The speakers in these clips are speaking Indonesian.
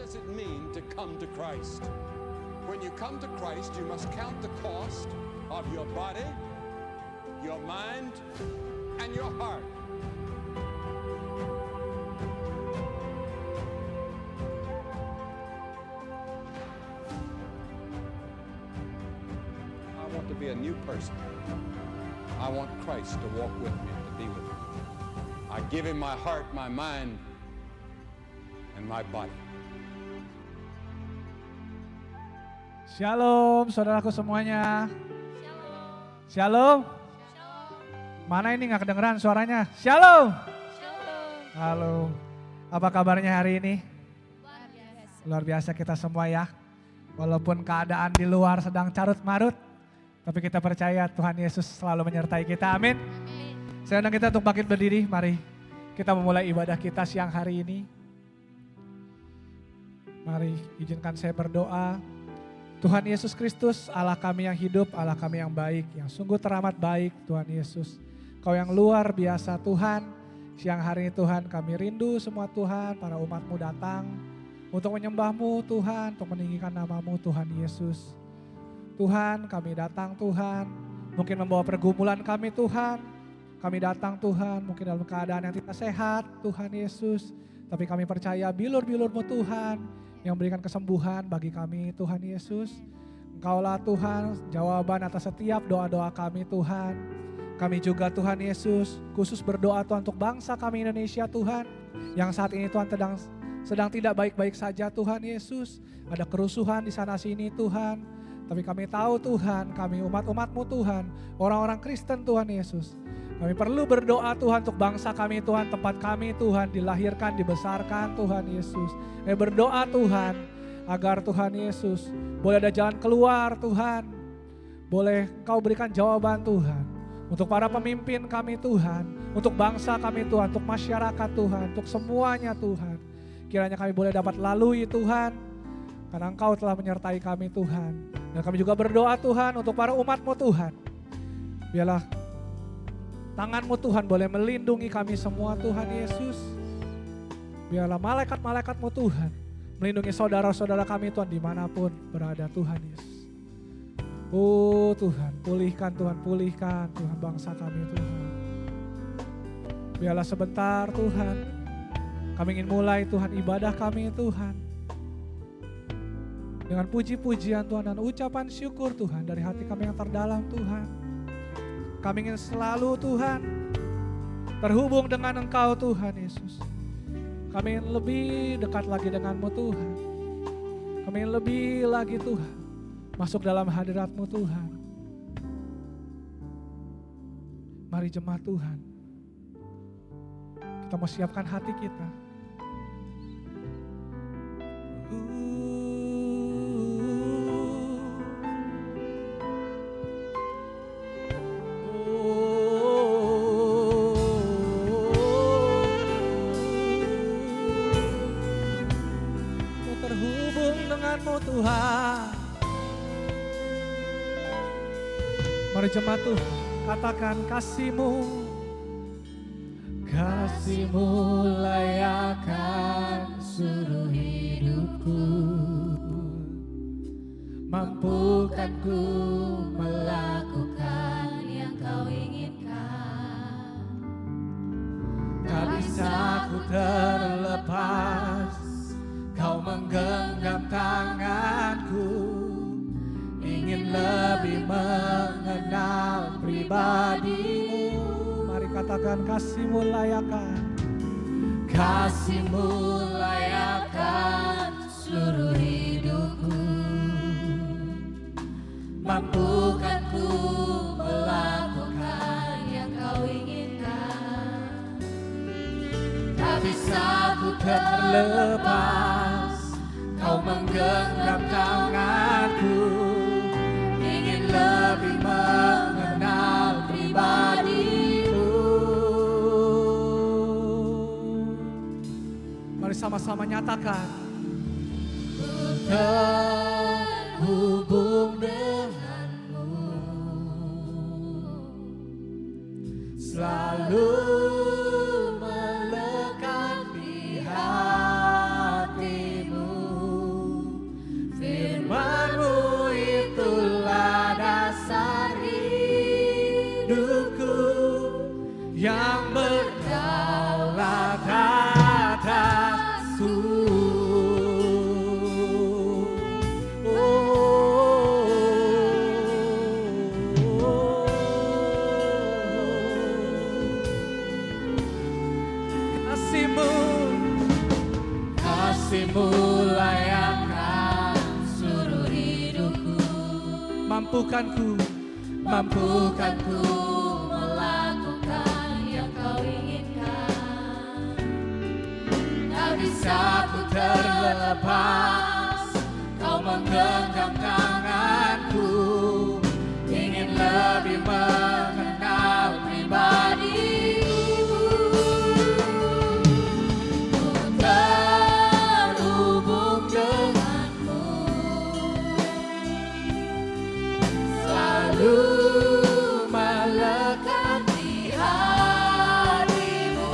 does it mean to come to Christ? When you come to Christ, you must count the cost of your body, your mind, and your heart. I want to be a new person. I want Christ to walk with me, to be with me. I give him my heart, my mind, and my body. Shalom, saudaraku semuanya. Shalom. Mana ini nggak kedengeran suaranya? Shalom. Halo. Apa kabarnya hari ini? Luar biasa kita semua ya. Walaupun keadaan di luar sedang carut marut, tapi kita percaya Tuhan Yesus selalu menyertai kita. Amin. Saya undang kita untuk bangkit berdiri. Mari kita memulai ibadah kita siang hari ini. Mari izinkan saya berdoa. Tuhan Yesus Kristus, Allah kami yang hidup, Allah kami yang baik, yang sungguh teramat baik Tuhan Yesus. Kau yang luar biasa Tuhan, siang hari ini Tuhan kami rindu semua Tuhan, para umat-Mu datang untuk menyembah-Mu Tuhan, untuk meninggikan nama-Mu Tuhan Yesus. Tuhan kami datang Tuhan, mungkin membawa pergumulan kami Tuhan, kami datang Tuhan mungkin dalam keadaan yang tidak sehat Tuhan Yesus. Tapi kami percaya bilur-bilur-Mu Tuhan, yang berikan kesembuhan bagi kami Tuhan Yesus. Engkaulah Tuhan jawaban atas setiap doa-doa kami Tuhan. Kami juga Tuhan Yesus khusus berdoa Tuhan untuk bangsa kami Indonesia Tuhan. Yang saat ini Tuhan sedang tidak baik-baik saja Tuhan Yesus. Ada kerusuhan di sana sini Tuhan. Tapi kami tahu Tuhan, kami umat-umat-Mu Tuhan, orang-orang Kristen Tuhan Yesus. Kami perlu berdoa Tuhan untuk bangsa kami Tuhan, tempat kami Tuhan dilahirkan, dibesarkan Tuhan Yesus. Kami berdoa Tuhan agar Tuhan Yesus boleh ada jalan keluar Tuhan. Boleh Engkau berikan jawaban Tuhan. Untuk para pemimpin kami Tuhan, untuk bangsa kami Tuhan, untuk masyarakat Tuhan, untuk semuanya Tuhan. Kiranya kami boleh dapat lalui Tuhan, karena Engkau telah menyertai kami Tuhan. Dan kami juga berdoa Tuhan untuk para umat-Mu Tuhan. Biarlah tangan-Mu Tuhan boleh melindungi kami semua Tuhan Yesus. Biarlah malaikat-malaikat-Mu Tuhan melindungi saudara-saudara kami Tuhan dimanapun berada Tuhan Yesus. Oh Tuhan, pulihkan Tuhan bangsa kami Tuhan. Biarlah sebentar Tuhan, kami ingin mulai Tuhan ibadah kami Tuhan. Dengan puji-pujian Tuhan dan ucapan syukur Tuhan dari hati kami yang terdalam Tuhan. Kami ingin selalu Tuhan terhubung dengan Engkau Tuhan Yesus. Kami ingin lebih dekat lagi dengan-Mu Tuhan. Kami ingin lebih lagi Tuhan masuk dalam hadirat-Mu Tuhan. Mari jemaat Tuhan, kita mau siapkan hati kita. Tuhan, mari jemaat Tuhan katakan kasih-Mu layakkan seluruh hidupku, mampukan ku melakukan yang Kau inginkan, tak bisa ku terlepas. Kau menggenggam tanganku, ingin lebih mengenal pribadi-Mu. Mari katakan kasih-Mu layakkan seluruh hidupku, mampukan ku melakukan yang Kau inginkan, tak bisa ku terlepas. Kau menggenggam tanganku, ingin lebih mengenal pribadi-Mu. Mari sama-sama nyatakan. Ku terhubung dengan-Mu, selalu melekat di hati-Mu. kasih-Mu layankan seluruh hidupku. Mampukanku melakukan yang Kau inginkan. Tak bisa ku terlepas, Kau menggenggam tanganku. Ingin lebih mengenal pribadi-Mu. Ku terhubung denganmu, selalu melekat di hatimu.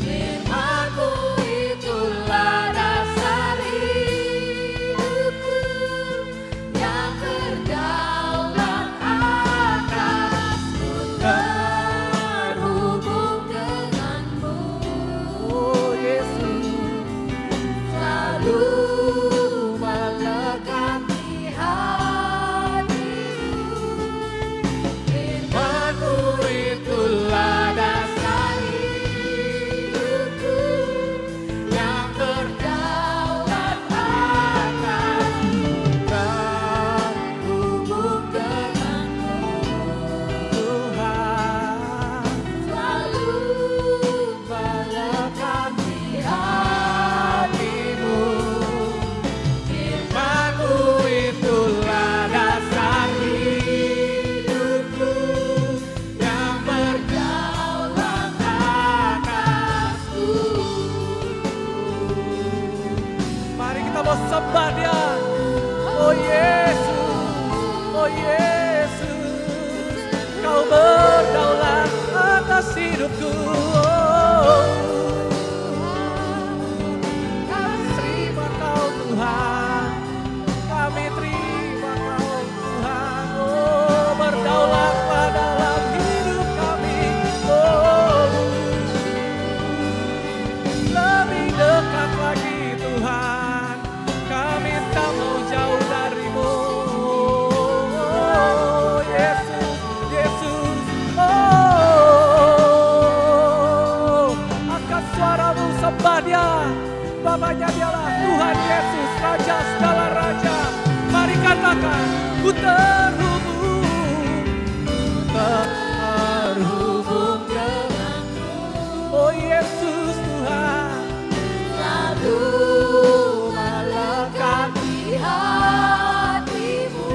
Firman-Mu itulah dasar hidupku, yang berdaulat atasku. Terhubung denganmu, oh Yesus, selalu melekat di hatimu. Firman-Mu itulah dasar hidupku, yang berdaulat atasku. Terhubung denganmu, Tuhan, selalu melekat di hatimu. Firman-Mu itulah dasar hidupku, yang berdaulat atasku. Mari kita mau sembah Dia. Oh Yesus, oh Yesus, Kau berdaulat atas hidupku. Kami terima Kau Tuhan, kami terima Kau Tuhan. Oh, berdaulatlah dalam hidup kami. Oh, lebih dekat lagi Tuhan, kami tak mau jauh dari-Mu. Oh Yesus, Yesus, oh, angkat suaramu, sembah Dia. Bapaknya Dialah Tuhan Yesus, Raja segala raja. Mari katakan, ku terhubung denganmu. Oh Yesus Tuhan, selalu melekat di hatimu.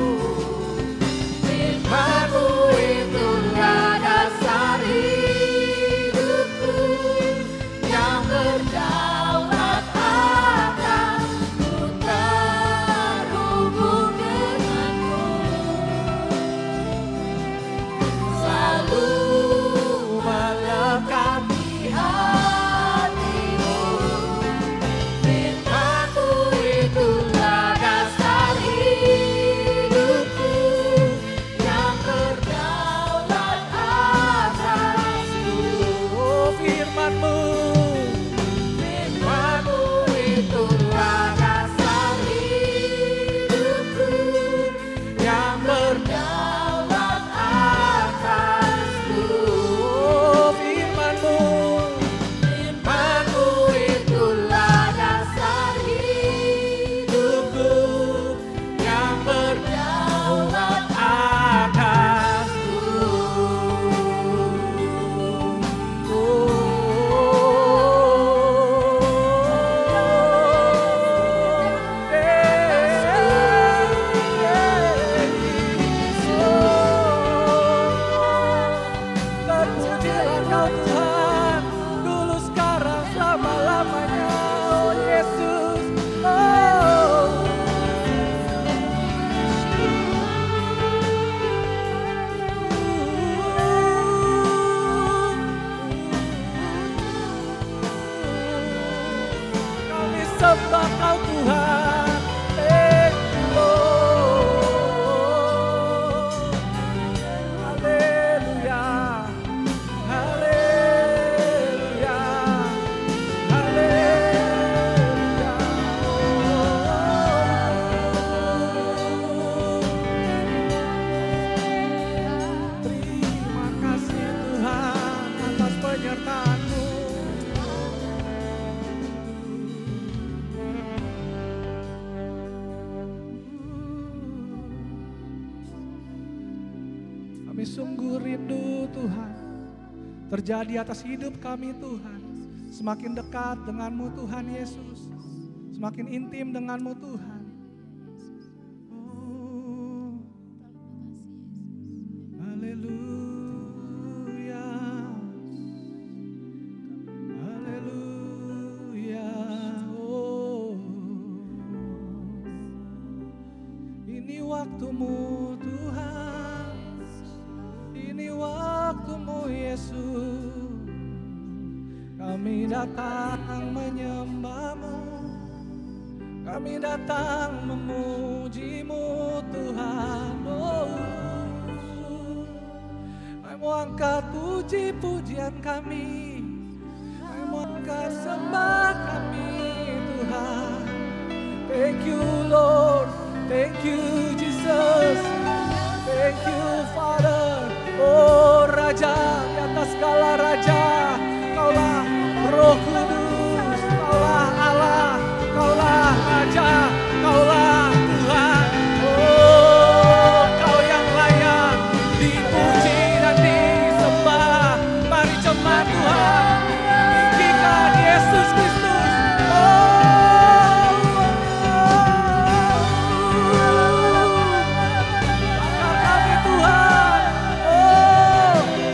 Firman-Mu itulah dasar hidupku, yang berdaulat atasku. Terhubung denganmu, selalu melekat di hatimu. Firman-Mu itulah dasar hidupku, yang berdaulat atasku. Oh firman-Mu, firman-Mu itulah dasar hidupku, yang berdaulat atasku. Oh firman-Mu, firman-Mu itulah dasar hidupku, yang berdaulat atasku. Terpujilah Kau Tuhan, dulu sekarang selama-lamanya. Oh Yesus, oh. Kami sembah Kau Tuhan. Thank you, Lord. Haleluya, haleluya, haleluya. Terima kasih Tuhan atas penyertaan-Mu. sungguh rindu Tuhan terjadi atas hidup kami Tuhan. Semakin dekat denganmu Tuhan Yesus, semakin intim denganmu Tuhan. Oh, haleluya, haleluya. Oh, ini waktumu Tuhan, ini waktumu Yesus. Kami datang menyembah-Mu, kami datang memuji-Mu Tuhan. Oh, kami mau angkat puji-pujian kami, kami mau angkat sembah kami Tuhan. Thank you Lord, thank you Jesus, thank you Father. Oh Raja di atas segala Raja, Kaulah Roh Kudus, Kaulah Allah, Kaulah Raja, Kaulah Tuhan. Oh, Kau yang layak dipuji dan disembah. Mari jemaat Tuhan, tinggikan Yesus Kristus. Bakar kami Tuhan,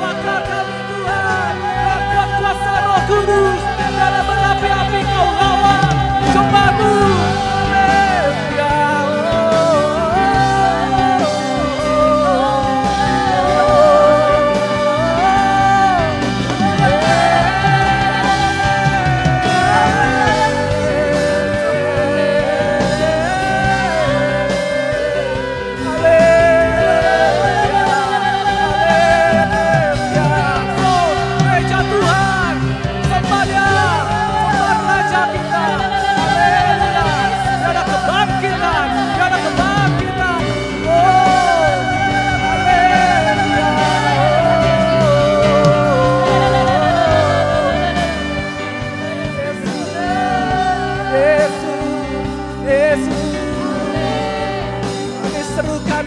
bakar kami Tuhan. Kuat kuasa Roh Kudus dalam berapi-api Kau lawan jemaat-Mu.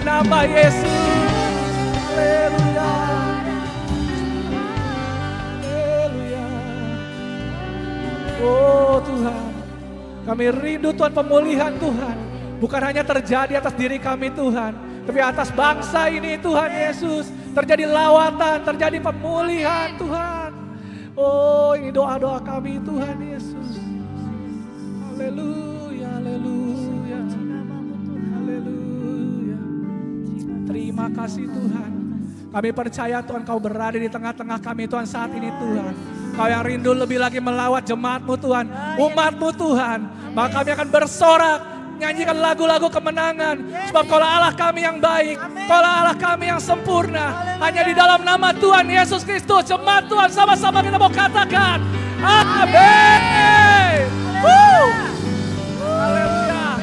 Nama Yesus, haleluya, haleluya. Oh Tuhan, kami rindu Tuhan pemulihan Tuhan. Bukan hanya terjadi atas diri kami Tuhan, tapi atas bangsa ini Tuhan Yesus. Terjadi lawatan, terjadi pemulihan Tuhan. Oh ini doa-doa kami Tuhan Yesus. Haleluya, haleluya, haleluya. Terima kasih Tuhan. Kami percaya Tuhan Kau berada di tengah-tengah kami Tuhan saat ini Tuhan. Kau yang rindu lebih lagi melawat jemaat-Mu Tuhan, umat-Mu Tuhan. Maka kami akan bersorak, nyanyikan lagu-lagu kemenangan. Sebab Kaulah Allah kami yang baik, Kaulah Allah kami yang sempurna. Hanya di dalam nama Tuhan Yesus Kristus, jemaat Tuhan sama-sama kita mau katakan, amin. Haleluya,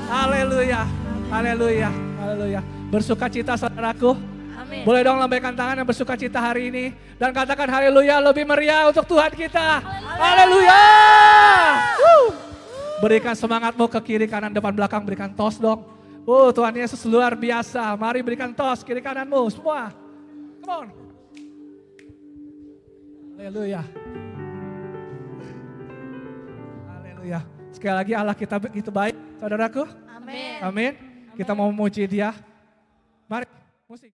haleluya, haleluya, haleluya. Bersukacita saudaraku. Amin. Boleh dong lambaikan tangan yang bersukacita hari ini. Dan katakan haleluya lebih meriah untuk Tuhan kita. Haleluya. Berikan semangatmu ke kiri kanan depan belakang. Berikan tos dong. Tuhan Yesus luar biasa. Mari berikan tos kiri kananmu semua. Come on. Haleluya. Haleluya. Sekali lagi Allah kita begitu baik saudaraku. Amin. Amin. Kita mau memuji Dia. Mari, musik.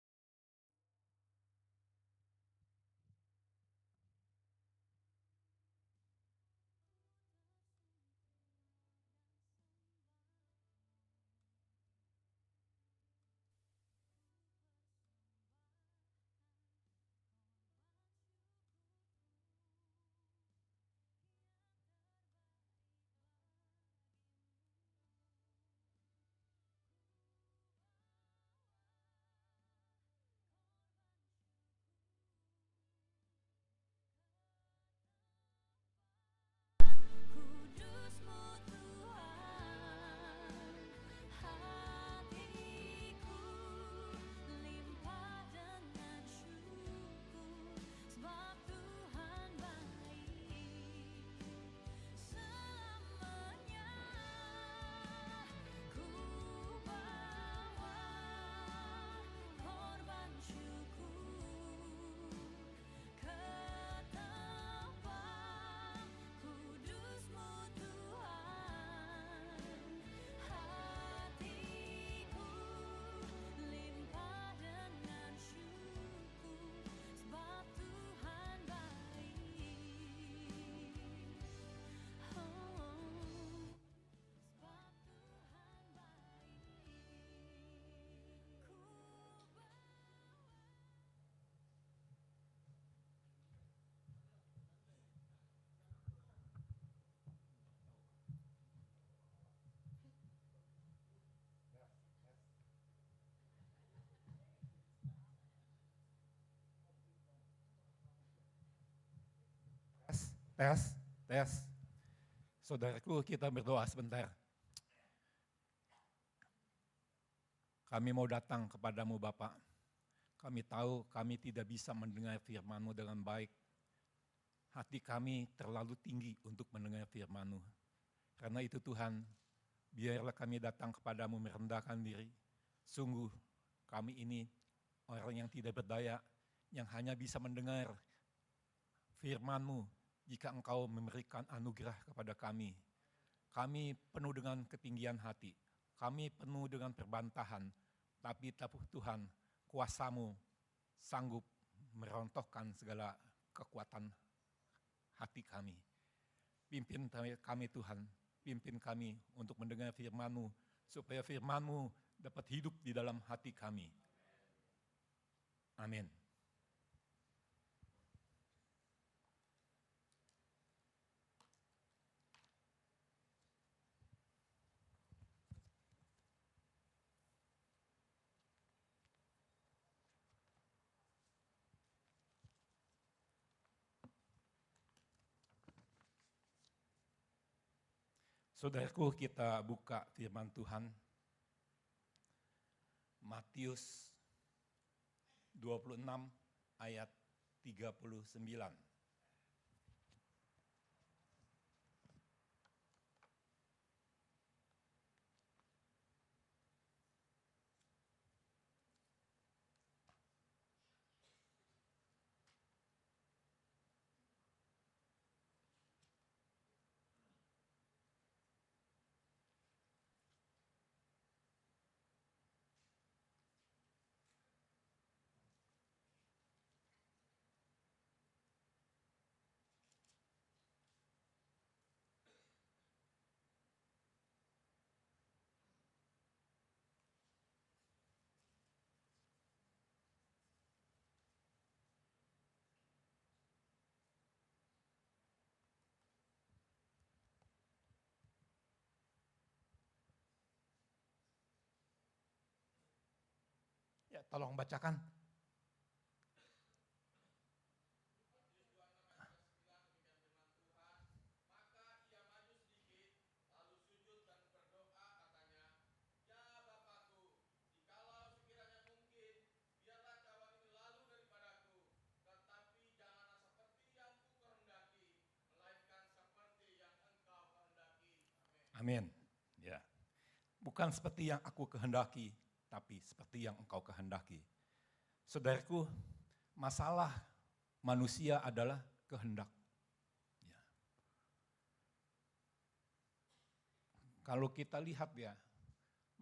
Tes, tes. Saudaraku, kita berdoa sebentar. Kami mau datang kepadamu Bapa. Kami tahu kami tidak bisa mendengar firman-Mu dengan baik. Hati kami terlalu tinggi untuk mendengar firman-Mu. Karena itu Tuhan, biarlah kami datang kepadamu merendahkan diri. Sungguh kami ini orang yang tidak berdaya, yang hanya bisa mendengar firman-Mu jika Engkau memberikan anugerah kepada kami. Kami penuh dengan ketinggian hati, kami penuh dengan perbantahan, tapi Tuhan, kuasa-Mu sanggup merontohkan segala kekuatan hati kami. Pimpin kami Tuhan, pimpin kami untuk mendengar firman-Mu, supaya firman-Mu dapat hidup di dalam hati kami. Amin. Saudaraku, kita buka firman Tuhan. Matius 26 ayat 39. Ya, tolong bacakan. Amin. Ya. Bukan seperti yang aku kehendaki, tapi seperti yang Engkau kehendaki. Saudaraku, masalah manusia adalah kehendak. Ya. Kalau kita lihat ya,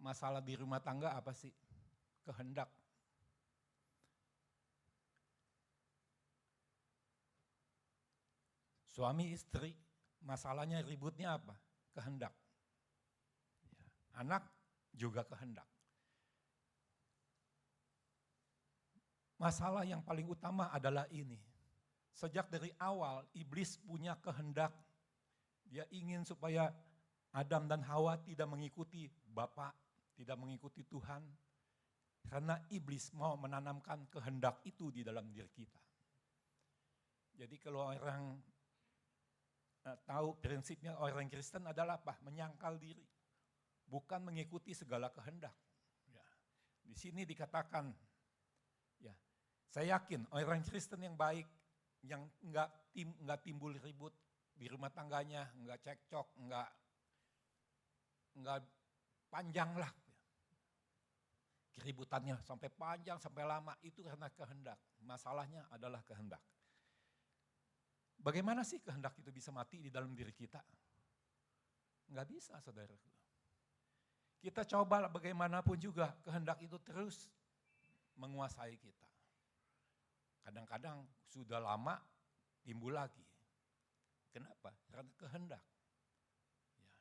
masalah di rumah tangga apa sih? Kehendak. Suami istri, masalahnya ributnya apa? Kehendak. Ya. Anak juga kehendak. Masalah yang paling utama adalah ini. Sejak dari awal, iblis punya kehendak. Dia ingin supaya Adam dan Hawa tidak mengikuti Bapa, tidak mengikuti Tuhan. Karena iblis mau menanamkan kehendak itu di dalam diri kita. Jadi kalau orang tahu prinsipnya orang Kristen adalah apa? Menyangkal diri. Bukan mengikuti segala kehendak. Ya. Di sini dikatakan, ya, saya yakin orang Kristen yang baik, yang enggak timbul ribut di rumah tangganya, enggak cekcok, enggak panjang lah. Keributannya sampai panjang, sampai lama, itu karena kehendak. Masalahnya adalah kehendak. Bagaimana sih kehendak itu bisa mati di dalam diri kita? Enggak bisa, saudara. Kita coba bagaimanapun juga, kehendak itu terus menguasai kita. Kadang-kadang sudah lama timbul lagi. Kenapa? Karena kehendak. Ya.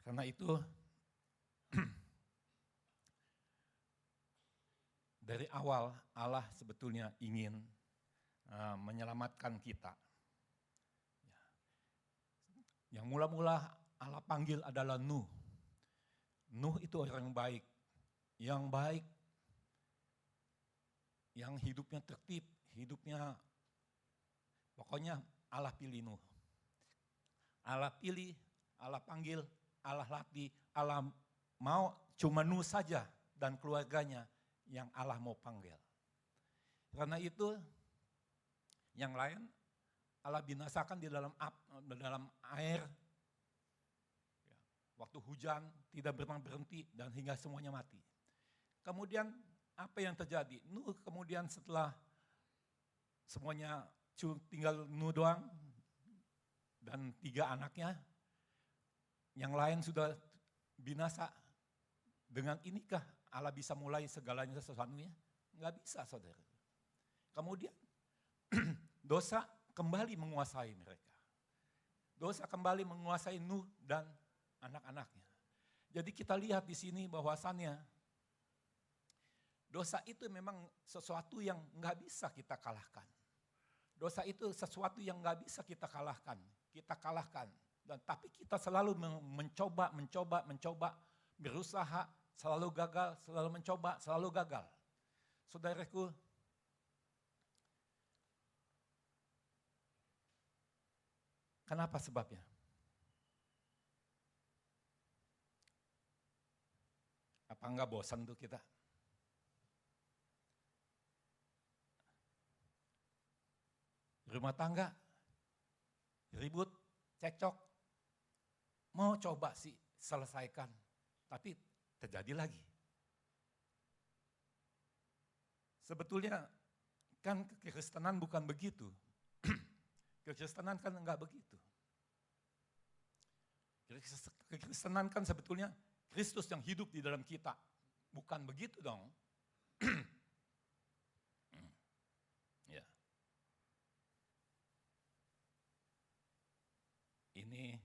Karena itu dari awal Allah sebetulnya ingin menyelamatkan kita. Ya. Yang mula-mula Allah panggil adalah Nuh. Nuh itu orang baik, yang hidupnya tertib, hidupnya Pokoknya Allah pilih Nuh. Allah pilih, Allah panggil, Allah latih, Allah mau cuma Nuh saja dan keluarganya yang Allah mau panggil. Karena itu yang lain Allah binasakan di dalam air. Waktu hujan tidak berhenti dan hingga semuanya mati. Kemudian apa yang terjadi? Nuh kemudian setelah semuanya tinggal Nuh doang dan 3 anaknya, yang lain sudah binasa. Dengan inikah Allah bisa mulai segalanya sesuatunya? Enggak bisa, saudara. Kemudian dosa kembali menguasai mereka. Dosa kembali menguasai Nuh dan anak-anaknya. Jadi kita lihat di sini bahwasannya dosa itu memang sesuatu yang nggak bisa kita kalahkan. Dosa itu sesuatu yang nggak bisa kita kalahkan. Kita kalahkan. Dan tapi kita selalu mencoba, berusaha, selalu gagal, selalu mencoba, selalu gagal. Saudaraku, kenapa sebabnya? Apa enggak bosan tuh kita? Rumah tangga, ribut, cekcok, mau coba sih selesaikan, tapi terjadi lagi. Sebetulnya kan kekristenan bukan begitu. Kekristenan kan enggak begitu. Kekristenan kan sebetulnya Kristus yang hidup di dalam kita. Bukan begitu dong. Ya. Ini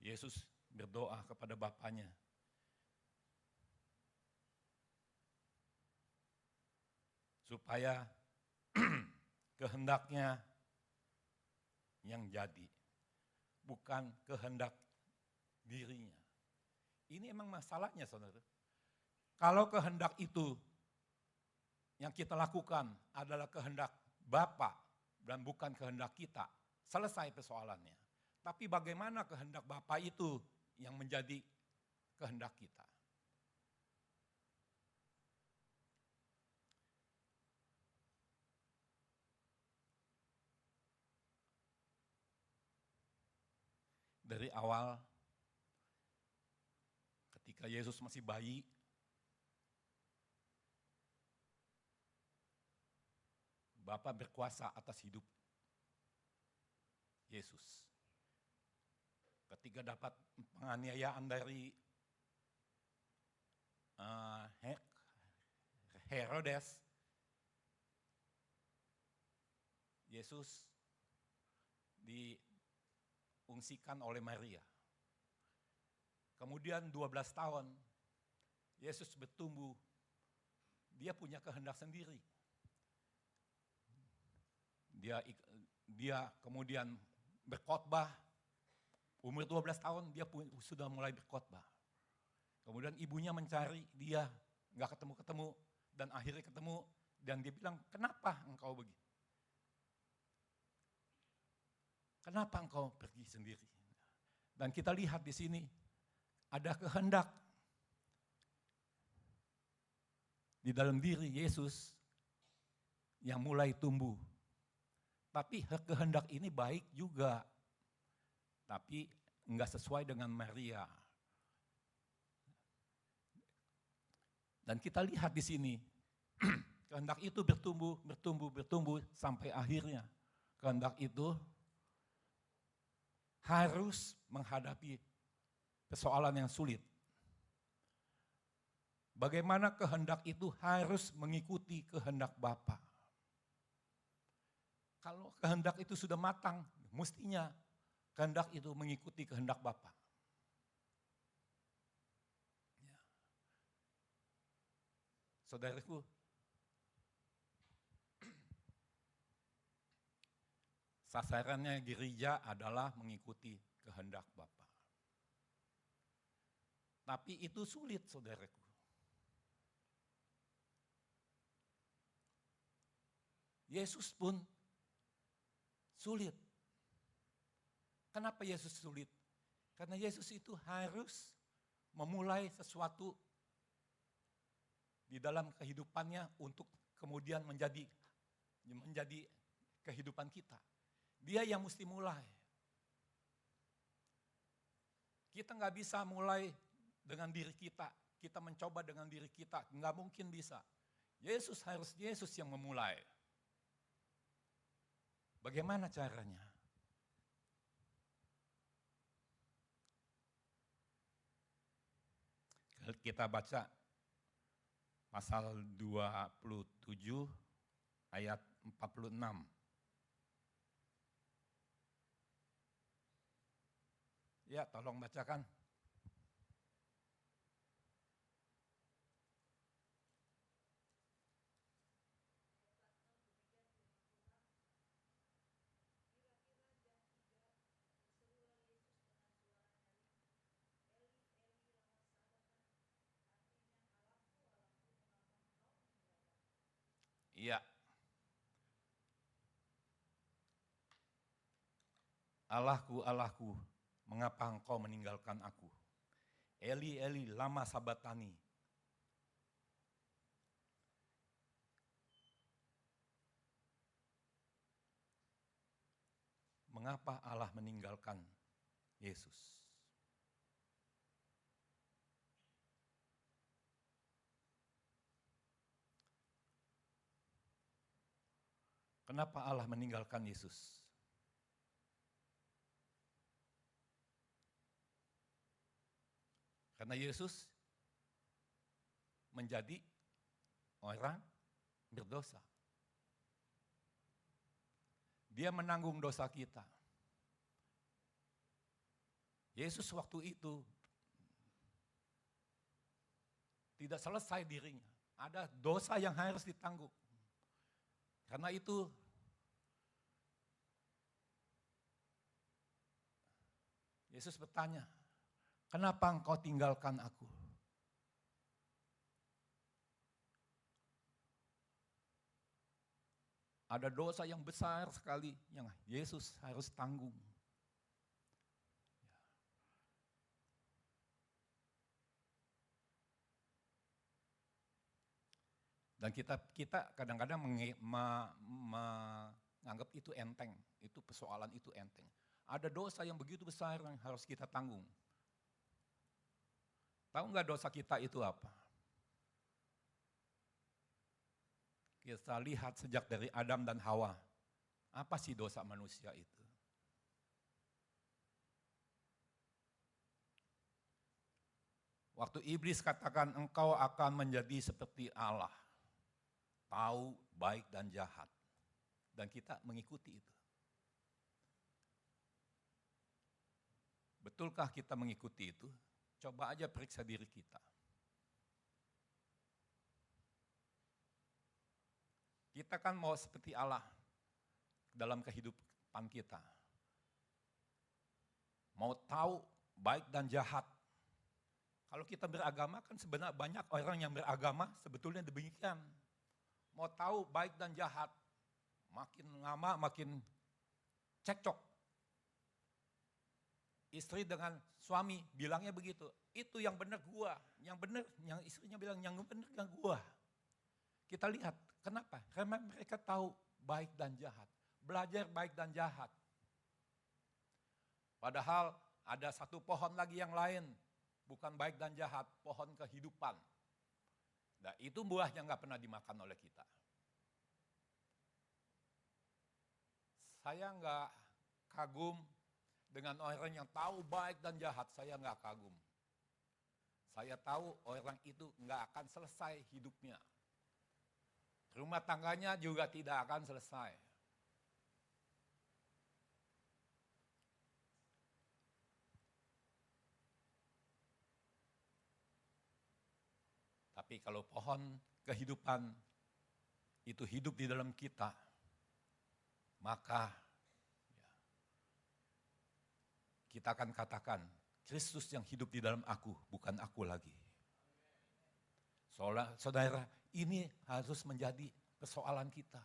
Yesus berdoa kepada Bapaknya. Supaya kehendaknya yang jadi. Bukan kehendak dirinya. Ini emang masalahnya, saudara. Kalau kehendak itu yang kita lakukan adalah kehendak Bapa dan bukan kehendak kita, selesai persoalannya. Tapi bagaimana kehendak Bapa itu yang menjadi kehendak kita? Dari awal, ketika Yesus masih bayi, Bapa berkuasa atas hidup Yesus. Ketika dapat penganiayaan dari Herodes, Yesus diungsikan oleh Maria. Kemudian 12 tahun, Yesus bertumbuh, dia punya kehendak sendiri. Dia kemudian berkhotbah, umur 12 tahun dia sudah mulai berkhotbah. Kemudian ibunya mencari dia, nggak ketemu-ketemu, dan akhirnya ketemu, dan dia bilang, kenapa engkau begitu? Kenapa engkau pergi sendiri? Dan kita lihat di sini, ada kehendak di dalam diri Yesus yang mulai tumbuh. Tapi kehendak ini baik juga, tapi enggak sesuai dengan Maria. Dan kita lihat di sini, kehendak itu bertumbuh sampai akhirnya kehendak itu harus menghadapi persoalan yang sulit. Bagaimana kehendak itu harus mengikuti kehendak Bapa. Kalau kehendak itu sudah matang, mestinya kehendak itu mengikuti kehendak Bapa. Ya. Saudaraku, sasarannya gereja adalah mengikuti kehendak Bapa. Tapi itu sulit, saudaraku. Yesus pun sulit. Kenapa Yesus sulit? Karena Yesus itu harus memulai sesuatu di dalam kehidupannya untuk kemudian menjadi kehidupan kita. Dia yang mesti mulai. Kita nggak bisa mulai dengan diri kita. Kita mencoba dengan diri kita, nggak mungkin bisa. Yesus yang memulai. Bagaimana caranya? Kita baca pasal 27 ayat 46. Ya, tolong bacakan. Iya. Allahku, Allahku, mengapa engkau meninggalkan aku? Eli, Eli, lama sabatani. Mengapa Allah meninggalkan Yesus? Kenapa Allah meninggalkan Yesus? Karena Yesus menjadi orang berdosa. Dia menanggung dosa kita. Yesus waktu itu tidak selesai dirinya. Ada dosa yang harus ditanggung. Karena itu Yesus bertanya, kenapa engkau tinggalkan aku? Ada dosa yang besar sekali yang Yesus harus tanggung. Dan kita kadang-kadang menganggap itu enteng, itu persoalan itu enteng. Ada dosa yang begitu besar yang harus kita tanggung. Tahu nggak dosa kita itu apa? Kita lihat sejak dari Adam dan Hawa. Apa sih dosa manusia itu? Waktu iblis katakan engkau akan menjadi seperti Allah. Tahu baik dan jahat. Dan kita mengikuti itu. Betulkah kita mengikuti itu? Coba aja periksa diri kita. Kita kan mau seperti Allah dalam kehidupan kita. Mau tahu baik dan jahat. Kalau kita beragama kan sebenarnya banyak orang yang beragama sebetulnya demikian. Mau tahu baik dan jahat, makin lama makin cekcok. Istri dengan suami bilangnya begitu, itu yang benar gua, yang benar, yang istrinya bilang yang benar yang gua. Kita lihat, kenapa? Karena mereka tahu baik dan jahat, belajar baik dan jahat. Padahal ada satu pohon lagi yang lain, bukan baik dan jahat, pohon kehidupan. Nah, itu buahnya nggak pernah dimakan oleh kita. Saya nggak kagum dengan orang yang tahu baik dan jahat, saya nggak kagum. Saya tahu orang itu nggak akan selesai hidupnya. Rumah tangganya juga tidak akan selesai. Tapi kalau pohon kehidupan itu hidup di dalam kita, maka kita akan katakan, Kristus yang hidup di dalam aku, bukan aku lagi. Saudara, ini harus menjadi persoalan kita.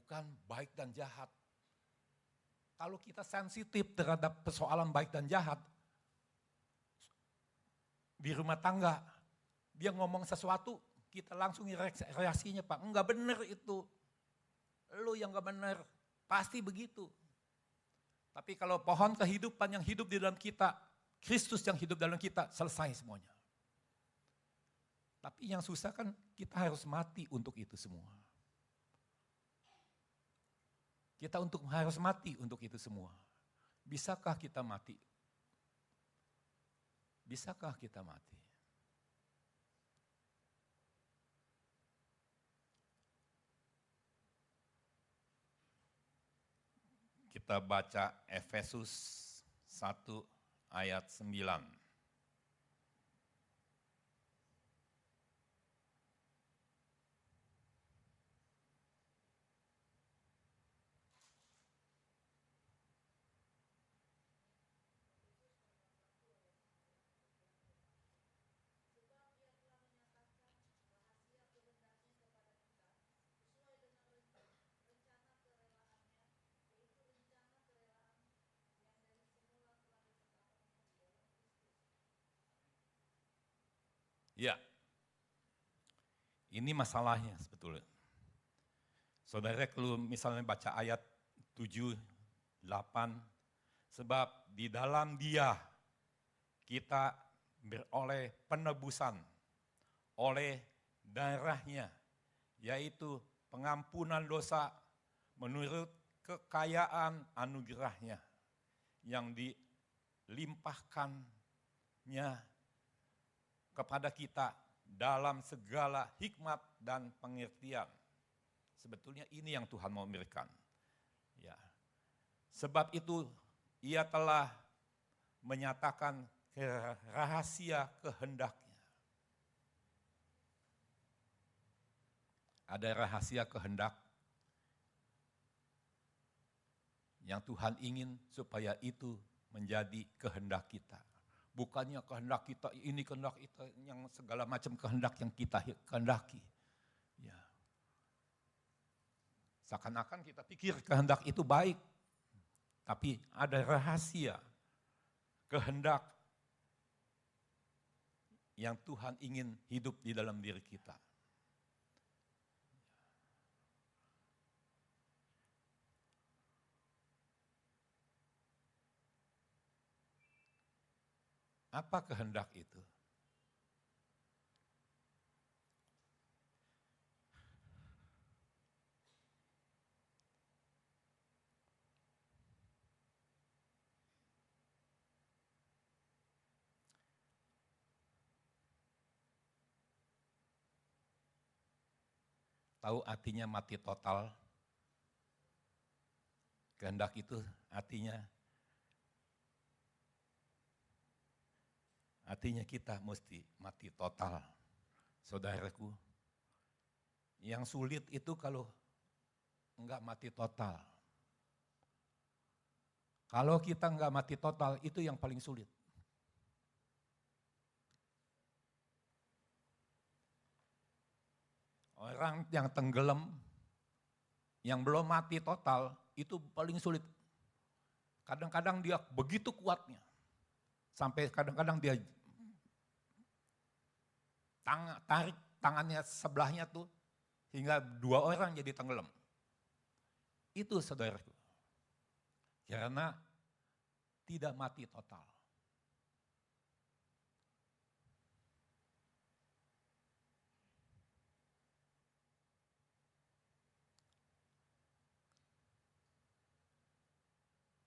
bukan baik dan jahat. Kalau kita sensitif terhadap persoalan baik dan jahat, di rumah tangga, dia ngomong sesuatu, kita langsung reaksinya, Pak, enggak benar itu. Lu yang enggak benar, pasti begitu. Tapi kalau pohon kehidupan yang hidup di dalam kita, Kristus yang hidup dalam kita, selesai semuanya. Tapi yang susah kan kita harus mati untuk itu semua. Kita harus mati untuk itu semua. Bisakah kita mati? Bisakah kita mati? Kita baca Efesus 1 ayat 9. Ya, ini masalahnya sebetulnya. Saudara kalau misalnya baca ayat 7, 8, sebab di dalam Dia kita beroleh penebusan oleh darahnya, yaitu pengampunan dosa menurut kekayaan anugerahnya yang dilimpahkannya kepada kita dalam segala hikmat dan pengertian. Sebetulnya ini yang Tuhan mau berikan. Ya. Sebab itu Ia telah menyatakan rahasia kehendaknya. Ada rahasia kehendak yang Tuhan ingin supaya itu menjadi kehendak kita. Bukannya kehendak kita ini, kehendak itu, yang segala macam kehendak yang kita kehendaki. Ya. Seakan-akan kita pikir kehendak itu baik. Tapi ada rahasia kehendak yang Tuhan ingin hidup di dalam diri kita. Apa kehendak itu? Tahu artinya mati total? Kehendak itu artinya kita mesti mati total. Saudaraku, yang sulit itu kalau enggak mati total. Kalau kita enggak mati total, itu yang paling sulit. Orang yang tenggelam, yang belum mati total, itu paling sulit. Kadang-kadang dia begitu kuatnya, sampai kadang-kadang dia tarik tangannya sebelahnya tuh, hingga 2 orang jadi tenggelam. Itu saudaraku. Karena tidak mati total.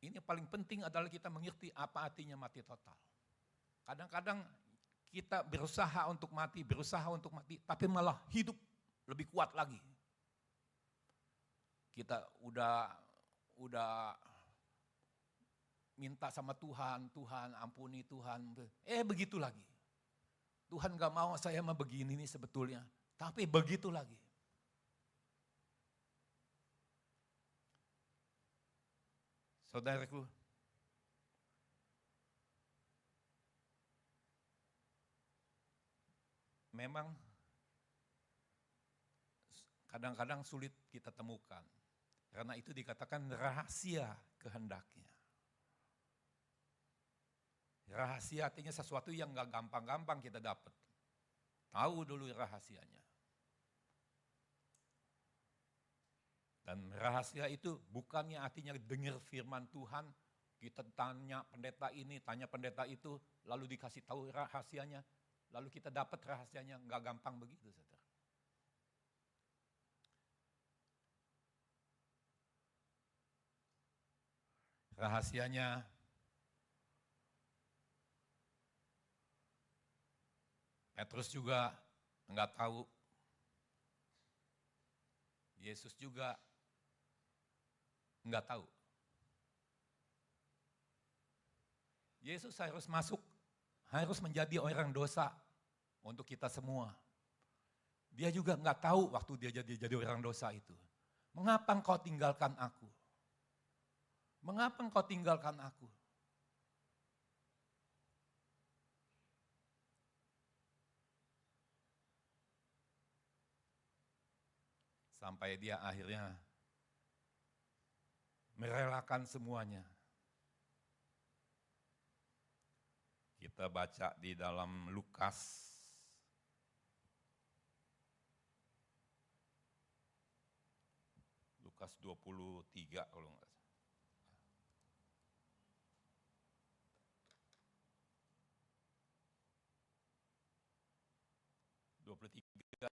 Ini paling penting adalah kita mengerti apa artinya mati total. Kadang-kadang kita berusaha untuk mati, tapi malah hidup lebih kuat lagi. Kita udah minta sama Tuhan, Tuhan ampuni Tuhan. Begitu lagi. Tuhan gak mau saya mah begini nih sebetulnya, tapi begitu lagi. Saudaraku, memang kadang-kadang sulit kita temukan. Karena itu dikatakan rahasia kehendaknya. Rahasia artinya sesuatu yang gak gampang-gampang kita dapat. Tahu dulu rahasianya. Dan rahasia itu bukannya artinya dengar firman Tuhan, kita tanya pendeta ini, tanya pendeta itu, lalu dikasih tahu rahasianya, lalu kita dapat rahasianya, gak gampang begitu, saudara. Rahasianya Petrus juga enggak tahu. Yesus juga enggak tahu. Yesus harus masuk, harus menjadi orang dosa untuk kita semua. Dia juga enggak tahu waktu dia jadi orang dosa itu. Mengapa engkau tinggalkan aku? Mengapa engkau tinggalkan aku? Sampai dia akhirnya merelakan semuanya. Kita baca di dalam Lukas Lukas 23 kalau enggak salah. 23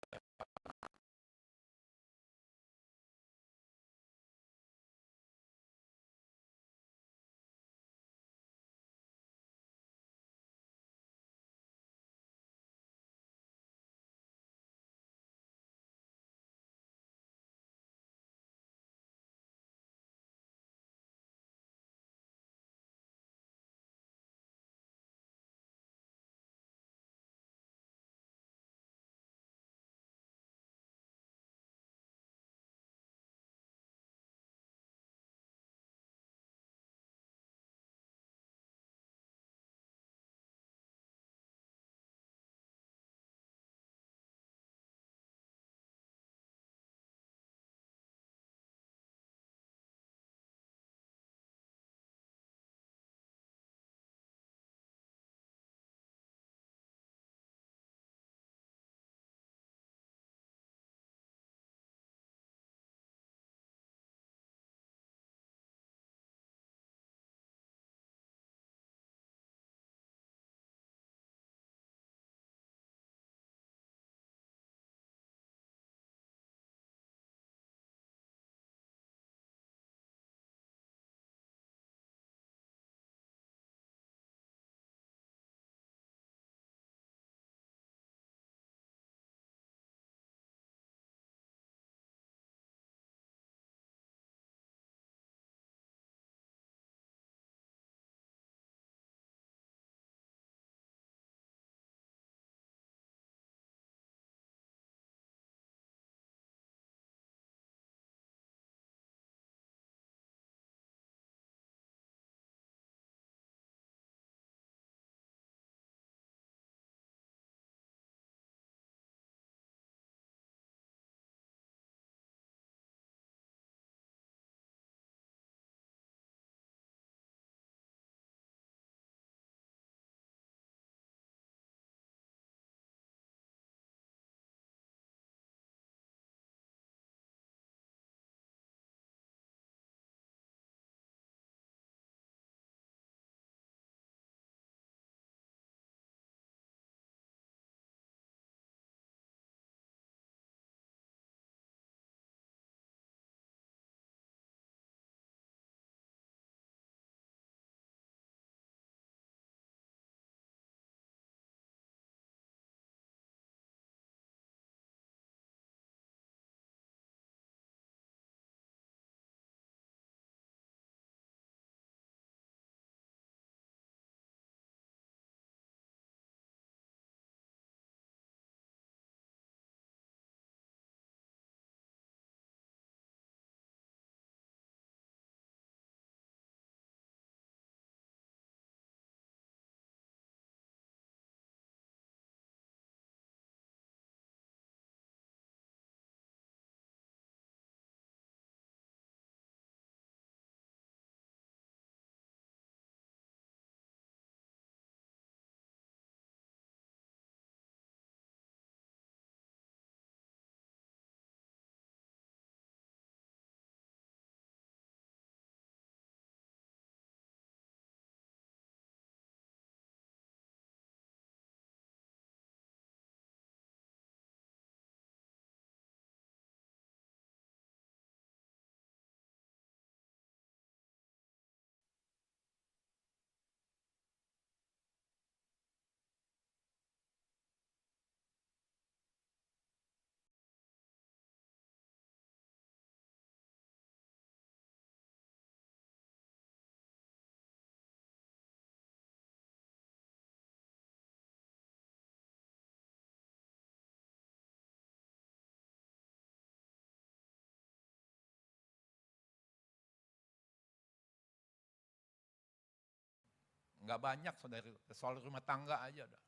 nggak banyak saudara, persoalan rumah tangga aja dah.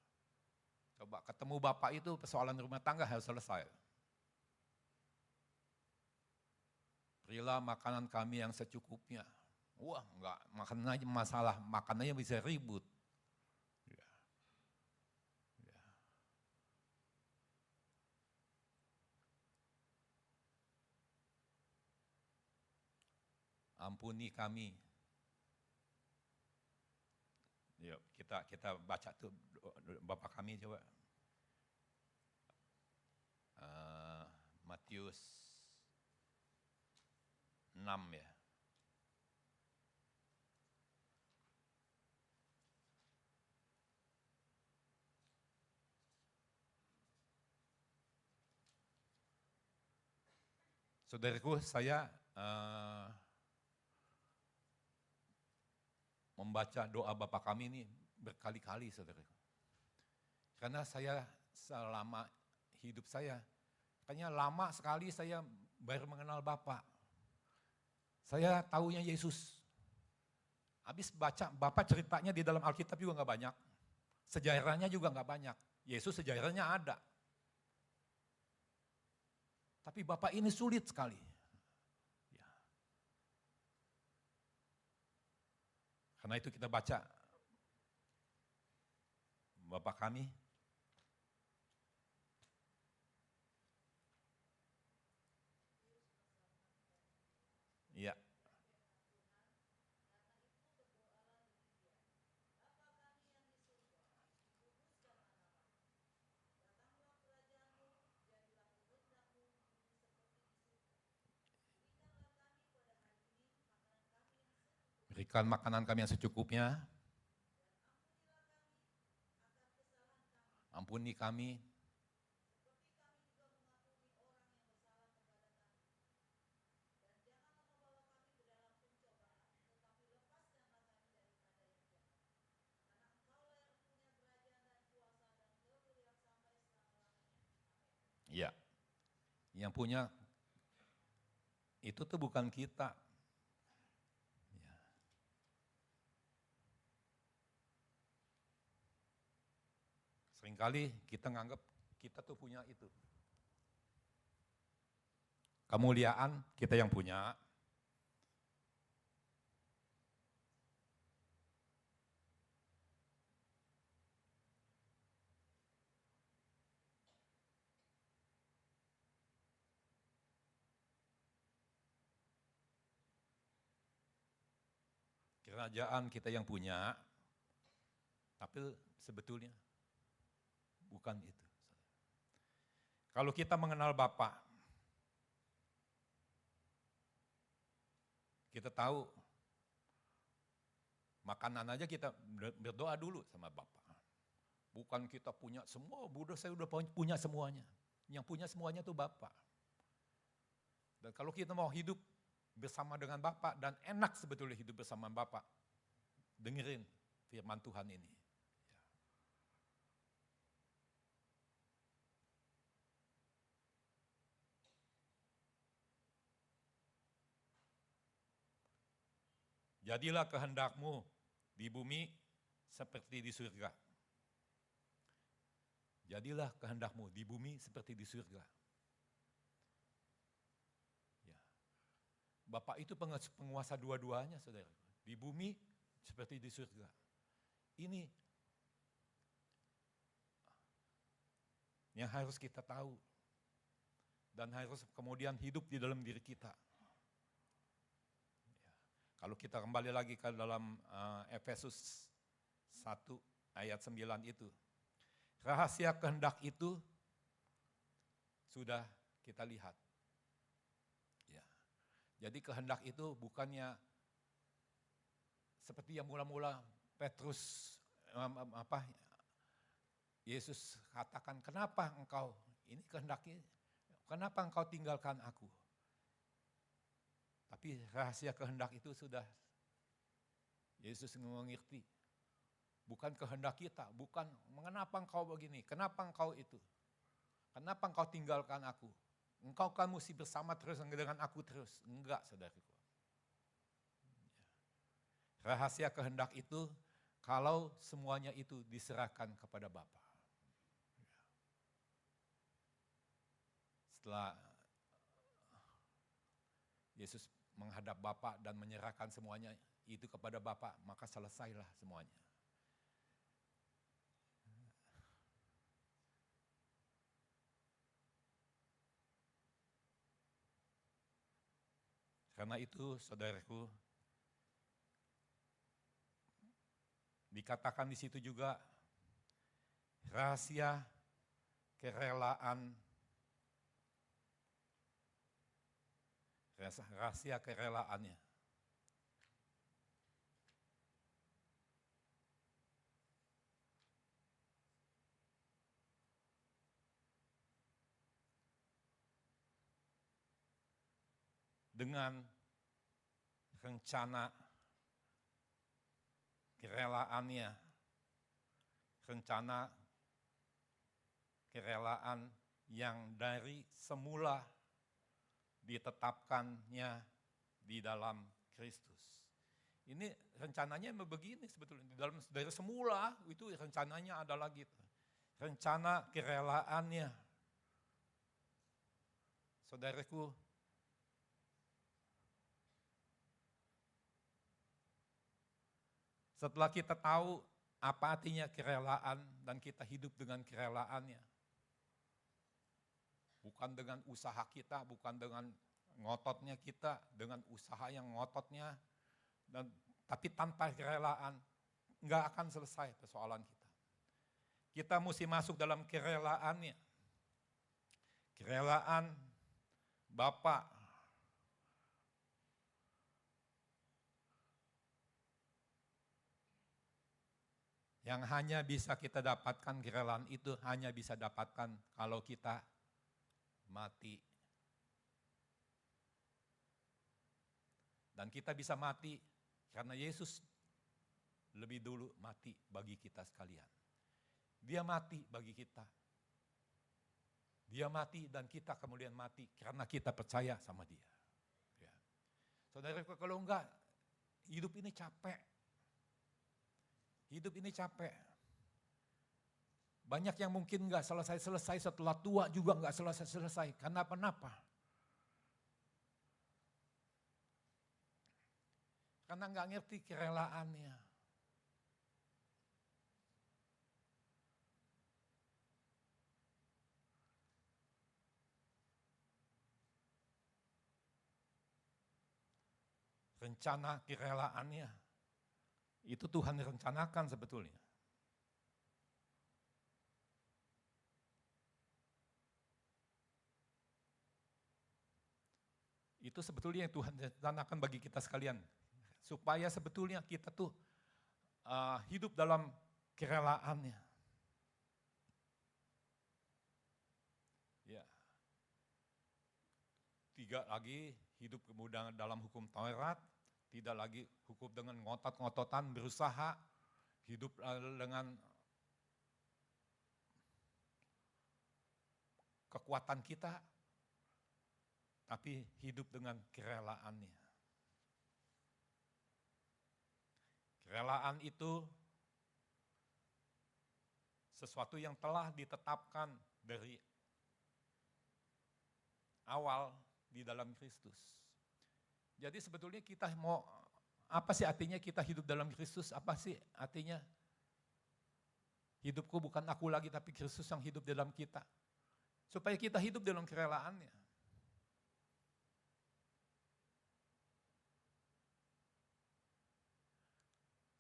Coba ketemu Bapak itu persoalan rumah tangga harus selesai. Berilah makanan kami yang secukupnya. Wah, enggak, makan aja masalah, makanannya bisa ribut. Ya. Ya. Ampuni kami. Yuk, kita baca tuh Bapak kami coba. Matius 6 ya. Saudaraku, saya membaca doa Bapa kami ini berkali-kali, saudaraku. Karena saya selama hidup saya, kayaknya lama sekali saya baru mengenal Bapak. Saya tahunya Yesus. Habis baca, Bapak ceritanya di dalam Alkitab juga nggak banyak. Sejarahnya juga nggak banyak. Yesus sejarahnya ada. Tapi Bapak ini sulit sekali. Ya. Karena itu kita baca Bapak kami. Iya. Berikan makanan kami yang secukupnya. Ampuni kami. Ya, yang punya itu tuh bukan kita. Ya. Seringkali kita nganggap kita tuh punya itu. Kemuliaan kita yang punya. Kerajaan kita yang punya, tapi sebetulnya bukan itu. Kalau kita mengenal Bapa, kita tahu makanan aja kita berdoa dulu sama Bapa. Bukan kita punya semua, Buddha saya udah punya semuanya. Yang punya semuanya itu Bapa. Dan kalau kita mau hidup bersama dengan Bapa dan enak sebetulnya hidup bersama Bapa, dengerin firman Tuhan ini. Jadilah kehendakmu di bumi seperti di surga. Jadilah kehendakmu di bumi seperti di surga. Ya. Bapak itu penguasa dua-duanya, saudara. Di bumi seperti di surga. Ini yang harus kita tahu. Dan harus kemudian hidup di dalam diri kita. Kalau kita kembali lagi ke dalam Efesus 1 ayat 9 itu. Rahasia kehendak itu sudah kita lihat. Ya. Jadi kehendak itu bukannya seperti yang mula-mula Petrus Yesus katakan, kenapa engkau, ini kehendaknya, kenapa engkau tinggalkan aku? Tapi rahasia kehendak itu sudah Yesus mengerti. Bukan kehendak kita, bukan mengapa engkau begini, kenapa engkau itu. Kenapa engkau tinggalkan aku? Engkau kan mesti bersama terus dengan aku terus. Enggak, saudaraku. Rahasia kehendak itu kalau semuanya itu diserahkan kepada Bapa. Setelah Yesus menghadap Bapa dan menyerahkan semuanya itu kepada Bapa, maka selesailah semuanya. Karena itu, saudaraku, dikatakan di situ juga rahasia kerelaannya. Dengan rencana kerelaannya, rencana kerelaan yang dari semula ditetapkannya di dalam Kristus. Ini rencananya begini sebetulnya, dari semula itu rencananya adalah gitu. Rencana kerelaannya. Saudaraku, setelah kita tahu apa artinya kerelaan dan kita hidup dengan kerelaannya. Bukan dengan usaha kita, bukan dengan ngototnya kita, dengan usaha yang ngototnya, tapi tanpa kerelaan nggak akan selesai persoalan kita. Kita mesti masuk dalam kerelaannya. Kerelaan Bapa. Yang hanya bisa kita dapatkan kerelaan itu hanya bisa dapatkan kalau kita mati. Dan kita bisa mati karena Yesus lebih dulu mati bagi kita sekalian. Dia mati bagi kita. Dia mati dan kita kemudian mati karena kita percaya sama dia. Ya. Saudara, kalau enggak, hidup ini capek. Hidup ini capek. Banyak yang mungkin nggak selesai-selesai, setelah tua juga nggak selesai-selesai. Karena apa? Karena nggak ngerti kerelaannya. Rencana kerelaannya. Itu Tuhan rencanakan sebetulnya. Itu sebetulnya yang Tuhan rencanakan bagi kita sekalian. Supaya sebetulnya kita tuh hidup dalam kerelaannya. Ya. Tidak lagi hidup kemudian dalam hukum Taurat. Tidak lagi hukum dengan ngotot-ngototan, berusaha, hidup dengan kekuatan kita, tapi hidup dengan kerelaannya. Kerelaan itu sesuatu yang telah ditetapkan dari awal di dalam Kristus. Jadi sebetulnya kita mau, apa sih artinya kita hidup dalam Kristus? Apa sih artinya? Hidupku bukan aku lagi, tapi Kristus yang hidup dalam kita. Supaya kita hidup dalam kerelaannya.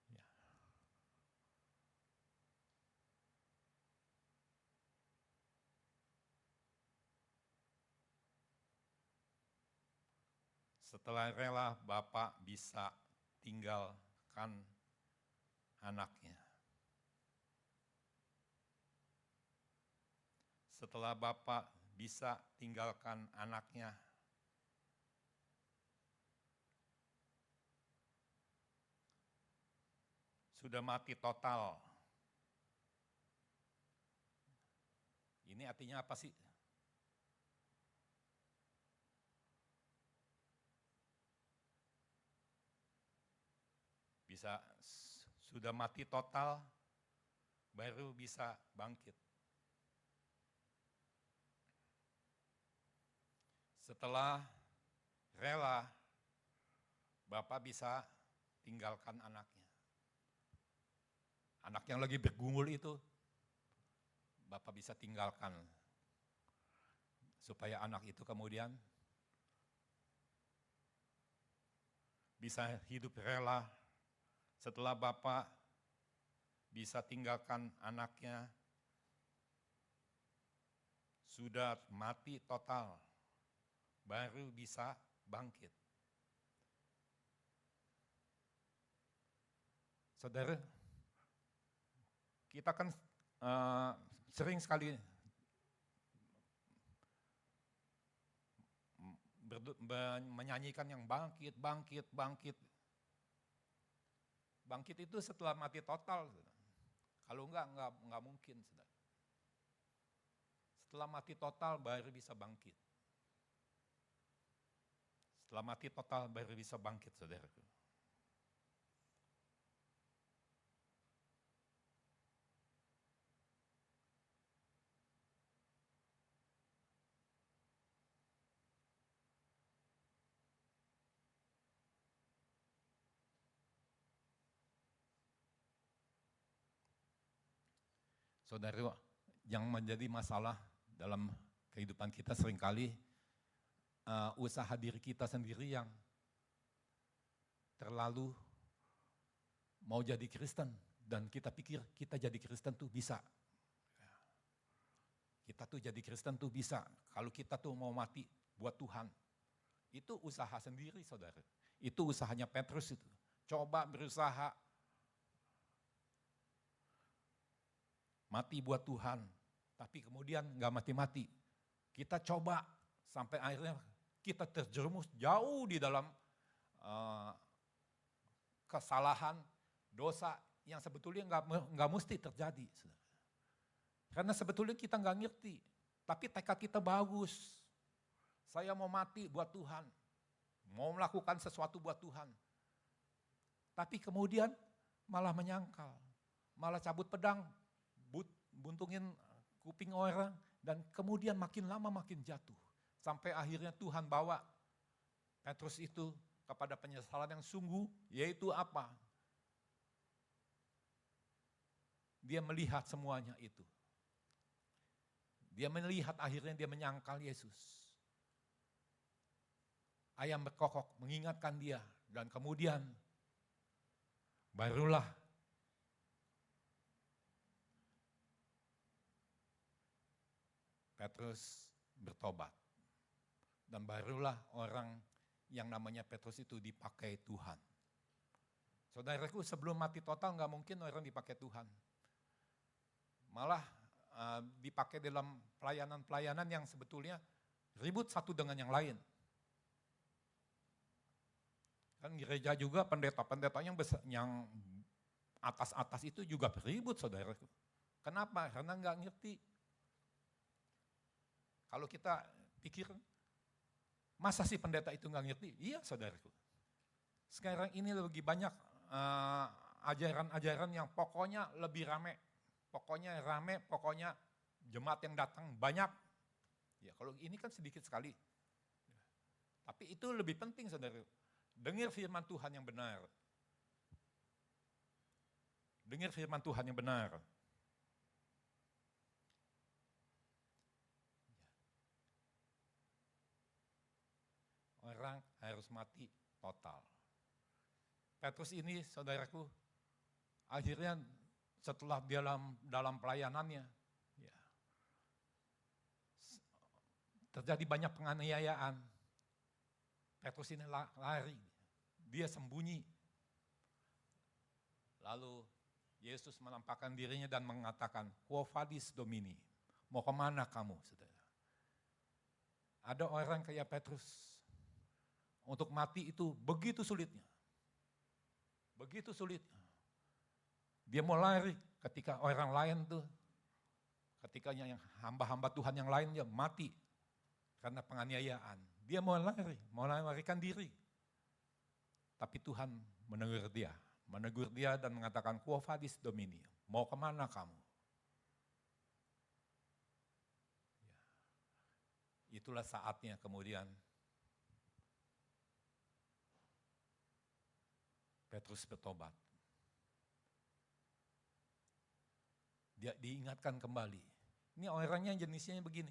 Ya. Setelah rela, Bapak bisa tinggalkan anaknya. Setelah Bapak bisa tinggalkan anaknya, sudah mati total. Ini artinya apa sih? Bisa sudah mati total, baru bisa bangkit. Setelah rela, Bapak bisa tinggalkan anaknya. Anak yang lagi bergumul itu, Bapak bisa tinggalkan. Supaya anak itu kemudian bisa hidup rela. Setelah Bapak bisa tinggalkan anaknya, sudah mati total, baru bisa bangkit. Saudara, kita kan sering sekali menyanyikan yang bangkit, bangkit, bangkit. Bangkit itu setelah mati total. Kalau enggak mungkin. Setelah mati total baru bisa bangkit. Setelah mati total baru bisa bangkit, saudaraku. Saudara, yang menjadi masalah dalam kehidupan kita seringkali usaha diri kita sendiri yang terlalu mau jadi Kristen dan kita pikir kita jadi Kristen tuh bisa. Kita tuh jadi Kristen tuh bisa kalau kita tuh mau mati buat Tuhan. Itu usaha sendiri, saudara. Itu usahanya Petrus itu. Coba berusaha mati buat Tuhan, tapi kemudian gak mati-mati. Kita coba sampai akhirnya kita terjerumus jauh di dalam kesalahan, dosa yang sebetulnya gak mesti terjadi. Karena sebetulnya kita gak ngerti, tapi tekad kita bagus. Saya mau mati buat Tuhan, mau melakukan sesuatu buat Tuhan. Tapi kemudian malah menyangkal, malah cabut pedang, buntungin kuping orang, dan kemudian makin lama makin jatuh. Sampai akhirnya Tuhan bawa Petrus itu kepada penyesalan yang sungguh, yaitu apa? Dia melihat semuanya itu. Dia melihat akhirnya dia menyangkal Yesus. Ayam berkokok mengingatkan dia, dan kemudian barulah Petrus bertobat. Dan barulah orang yang namanya Petrus itu dipakai Tuhan. Saudaraku, sebelum mati total gak mungkin orang dipakai Tuhan. Malah dipakai dalam pelayanan-pelayanan yang sebetulnya ribut satu dengan yang lain. Kan gereja juga pendeta-pendeta yang atas-atas itu juga ribut, saudaraku. Kenapa? Karena gak ngerti. Kalau kita pikir, masa sih pendeta itu nggak ngerti? Iya, saudaraku. Sekarang ini lebih banyak ajaran-ajaran yang pokoknya lebih rame. Pokoknya jemaat yang datang banyak. Ya, kalau ini kan sedikit sekali. Tapi itu lebih penting, saudaraku. Dengar firman Tuhan yang benar. Dengar firman Tuhan yang benar. Orang harus mati total. Petrus ini, saudaraku, akhirnya setelah dalam pelayanannya, ya, terjadi banyak penganiayaan. Petrus ini lari, dia sembunyi. Lalu Yesus menampakkan dirinya dan mengatakan, "Quo vadis Domini?" Mau kemana kamu, saudara? Ada orang kayak Petrus, untuk mati itu begitu sulitnya. Begitu sulitnya. Dia mau lari ketika orang lain tuh, ketika yang hamba-hamba Tuhan yang lainnya mati karena penganiayaan. Dia mau lari, mau melarikan diri. Tapi Tuhan menegur dia, menegur dia dan mengatakan, Quo vadis Domini, mau kemana kamu? Itulah saatnya kemudian Petrus bertobat. Dia diingatkan kembali. Ini orangnya jenisnya begini.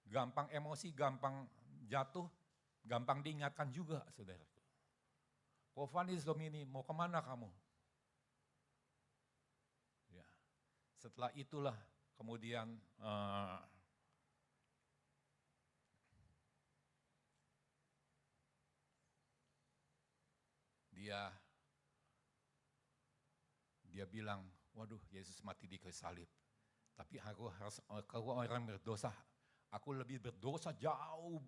Gampang emosi, gampang jatuh, gampang diingatkan juga, saudara. Quo vadis Domini, mau kemana kamu? Ya. Setelah itulah kemudian dia bilang, waduh Yesus mati di kayu salib. Tapi aku orang berdosa, aku lebih berdosa jauh.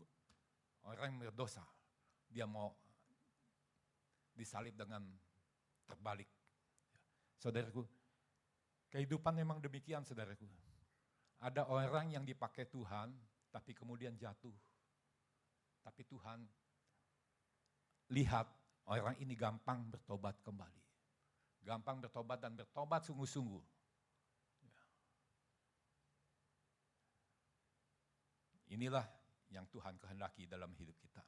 Orang berdosa, dia mau disalib dengan terbalik. Saudaraku, kehidupan memang demikian saudaraku. Ada orang yang dipakai Tuhan, tapi kemudian jatuh. Tapi Tuhan lihat orang ini gampang bertobat kembali. Gampang bertobat dan bertobat sungguh-sungguh. Inilah yang Tuhan kehendaki dalam hidup kita.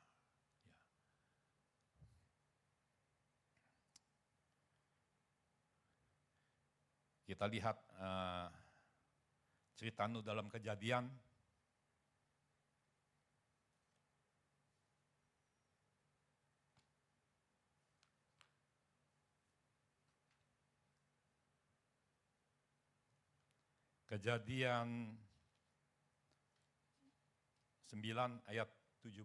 Kita lihat cerita Nuh dalam Kejadian. Kejadian 9 ayat 17.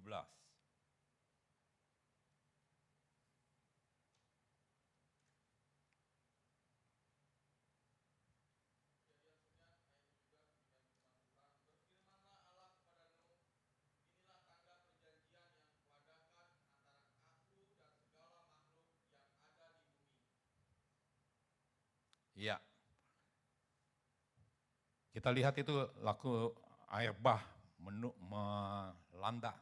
Iya. Kita lihat itu laku air bah melanda.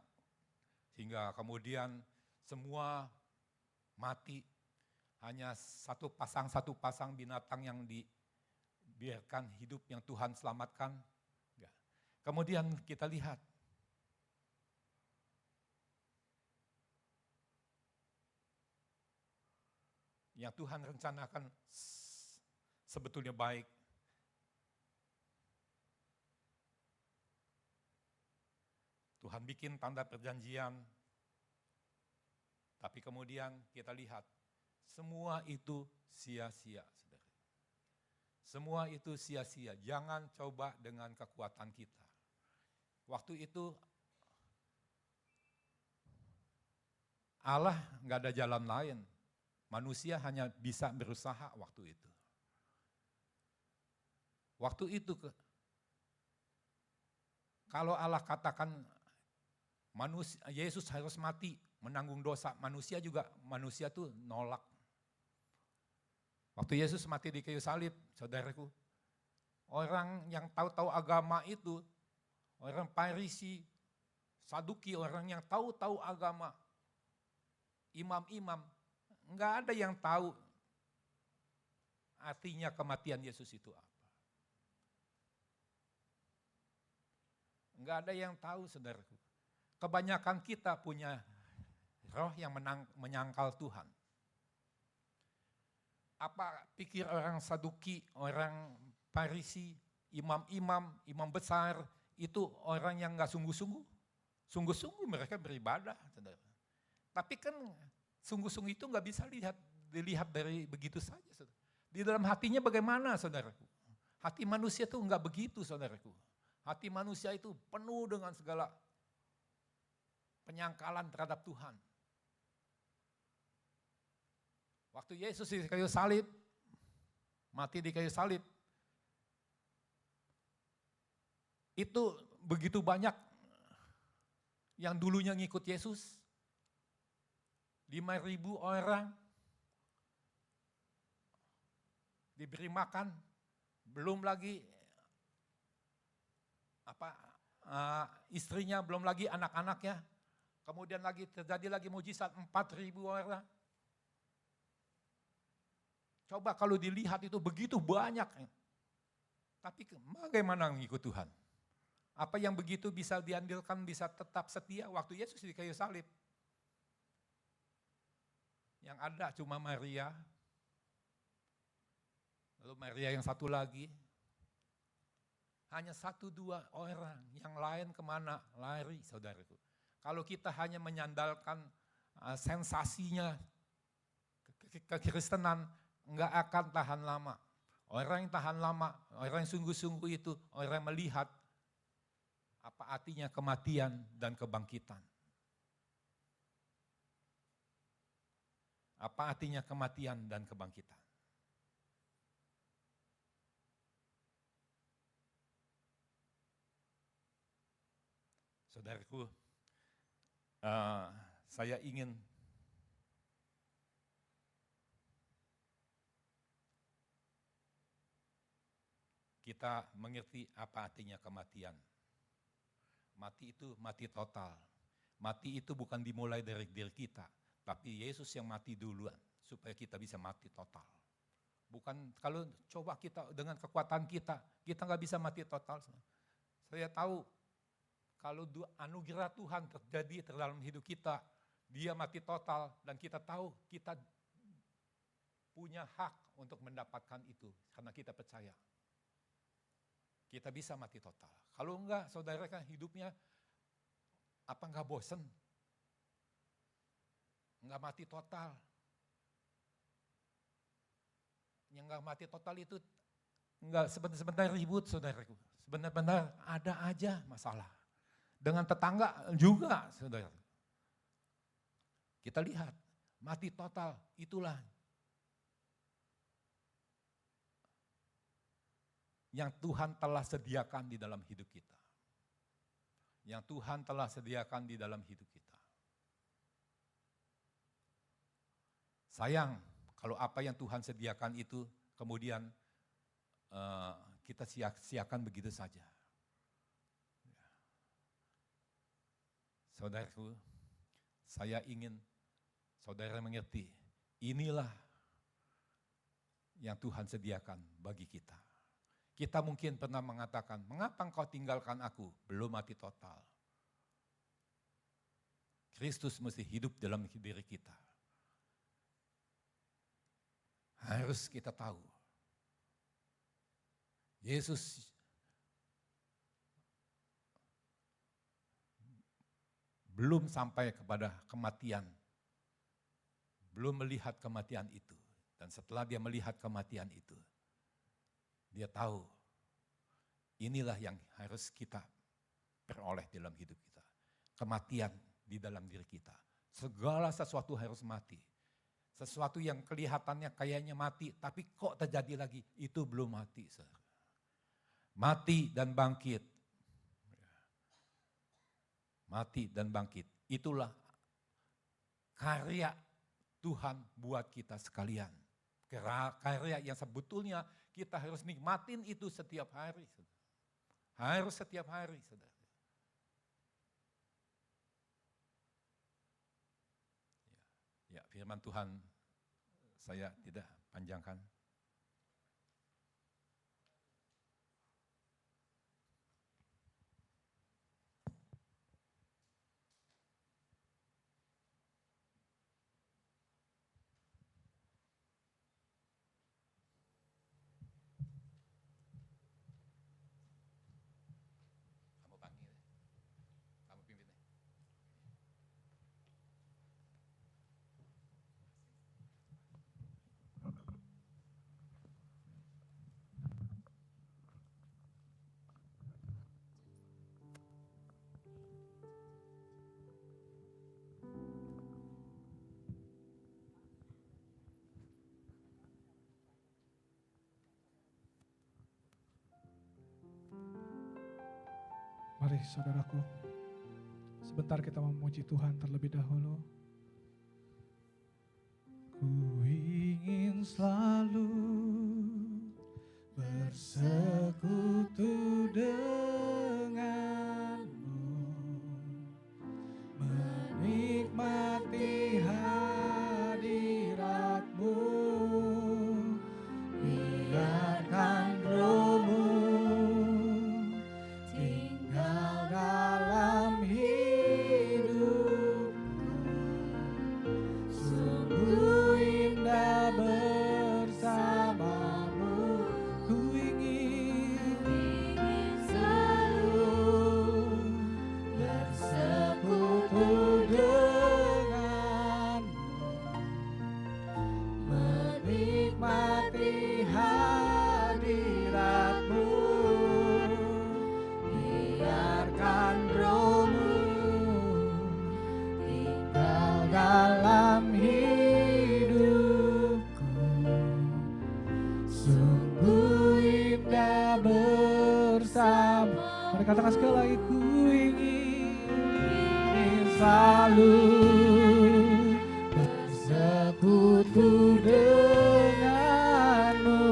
Sehingga kemudian semua mati. Hanya satu pasang binatang yang dibiarkan hidup yang Tuhan selamatkan. Kemudian kita lihat. Yang Tuhan rencanakan sebetulnya baik. Tuhan bikin tanda perjanjian, tapi kemudian kita lihat, semua itu sia-sia. Semua itu sia-sia, jangan coba dengan kekuatan kita. Waktu itu, Allah nggak ada jalan lain, manusia hanya bisa berusaha waktu itu. Waktu itu, kalau Allah katakan, Yesus harus mati, menanggung dosa. Manusia tuh nolak. Waktu Yesus mati di kayu salib, saudaraku, orang yang tahu-tahu agama itu, orang Farisi, Saduki, orang yang tahu-tahu agama, imam-imam, enggak ada yang tahu artinya kematian Yesus itu apa. Enggak ada yang tahu, saudaraku. Kebanyakan kita punya roh yang menyangkal Tuhan. Apa pikir orang Saduki, orang Farisi, imam besar, itu orang yang gak sungguh-sungguh? Sungguh-sungguh mereka beribadah. Saudara. Tapi kan sungguh-sungguh itu gak bisa dilihat dari begitu saja. Saudara. Di dalam hatinya bagaimana, saudaraku? Hati manusia itu gak begitu, saudaraku. Hati manusia itu penuh dengan segala penyangkalan terhadap Tuhan. Waktu Yesus di kayu salib, mati di kayu salib, itu begitu banyak yang dulunya ngikut Yesus, 5.000 orang diberi makan, belum lagi istrinya, belum lagi anak-anaknya. Kemudian lagi terjadi lagi mujizat 4.000 orang. Coba kalau dilihat itu begitu banyak. Tapi bagaimana mengikut Tuhan? Apa yang begitu bisa diandalkan, bisa tetap setia waktu Yesus di kayu salib? Yang ada cuma Maria, lalu Maria yang satu lagi. Hanya 1-2 orang, yang lain kemana? Lari, saudaraku. Kalau kita hanya menyandalkan sensasinya kekristenan, enggak akan tahan lama. Orang yang tahan lama, orang yang sungguh-sungguh itu, orang yang melihat apa artinya kematian dan kebangkitan. Apa artinya kematian dan kebangkitan? Saudaraku, saya ingin kita mengerti apa artinya kematian. Mati itu mati total. Mati itu bukan dimulai dari diri kita, tapi Yesus yang mati duluan supaya kita bisa mati total. Bukan kalau coba kita dengan kekuatan kita nggak bisa mati total. Saya tahu kalau anugerah Tuhan terjadi dalam hidup kita, dia mati total dan kita tahu kita punya hak untuk mendapatkan itu karena kita percaya. Kita bisa mati total. Kalau enggak, saudara kan hidupnya apa enggak bosen? Enggak mati total. Yang enggak mati total itu enggak sebentar ribut, saudaraku. Sebentar ada aja masalah. Dengan tetangga juga, saudara. Kita lihat, mati total itulah yang Tuhan telah sediakan di dalam hidup kita. Yang Tuhan telah sediakan di dalam hidup kita. Sayang kalau apa yang Tuhan sediakan itu kemudian kita sia-siakan begitu saja. Saudaraku, saya ingin saudara mengerti, inilah yang Tuhan sediakan bagi kita. Kita mungkin pernah mengatakan, mengapa engkau tinggalkan aku? Belum mati total. Kristus mesti hidup dalam diri kita. Harus kita tahu. Yesus belum sampai kepada kematian. Belum melihat kematian itu. Dan setelah dia melihat kematian itu, dia tahu inilah yang harus kita peroleh dalam hidup kita. Kematian di dalam diri kita. Segala sesuatu harus mati. Sesuatu yang kelihatannya kayaknya mati, tapi kok terjadi lagi? Itu belum mati. Mati dan bangkit. Mati dan bangkit. Itulah karya Tuhan buat kita sekalian. Karya yang sebetulnya kita harus nikmatin itu setiap hari. Harus setiap hari, saudara. Ya, firman Tuhan saya tidak panjangkan. Mari saudaraku, sebentar kita memuji Tuhan terlebih dahulu. Ku ingin selalu bersekutu denganmu, menikmati hadiratmu bersama. Mari katakan sekali lagi, ku ingin selalu bersekutu denganmu,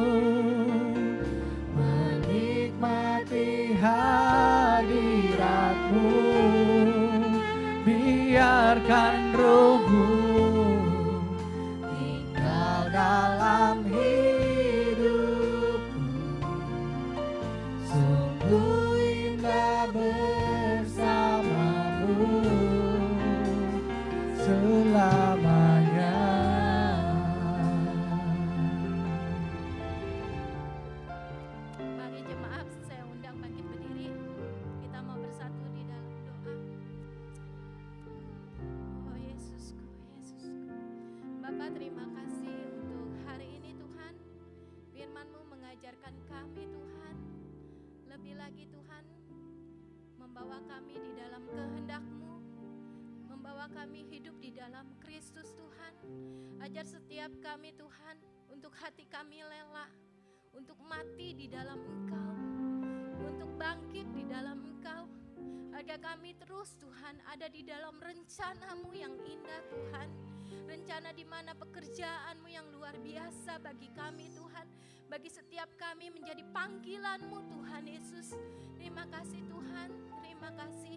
menikmati hadiratmu, biarkan rohmu tinggal dalam hidupku. Sungguh indah bersamamu selamanya. Mari jemaat, saya undang bangkit berdiri. Kita mau bersatu di dalam doa. Oh Yesusku, Yesusku. Bapa, terima kasih untuk hari ini Tuhan. Firman-Mu mengajarkan kami Tuhan. Lebih lagi Tuhan, membawa kami di dalam kehendak-Mu. Membawa kami hidup di dalam Kristus Tuhan. Ajar setiap kami Tuhan, untuk hati kami rela, untuk mati di dalam Engkau, untuk bangkit di dalam Engkau, agar kami terus Tuhan ada di dalam rencana-Mu yang indah Tuhan. Rencana di mana pekerjaan-Mu yang luar biasa bagi kami Tuhan, bagi setiap kami menjadi panggilan-Mu Tuhan Yesus. Terima kasih Tuhan, terima kasih.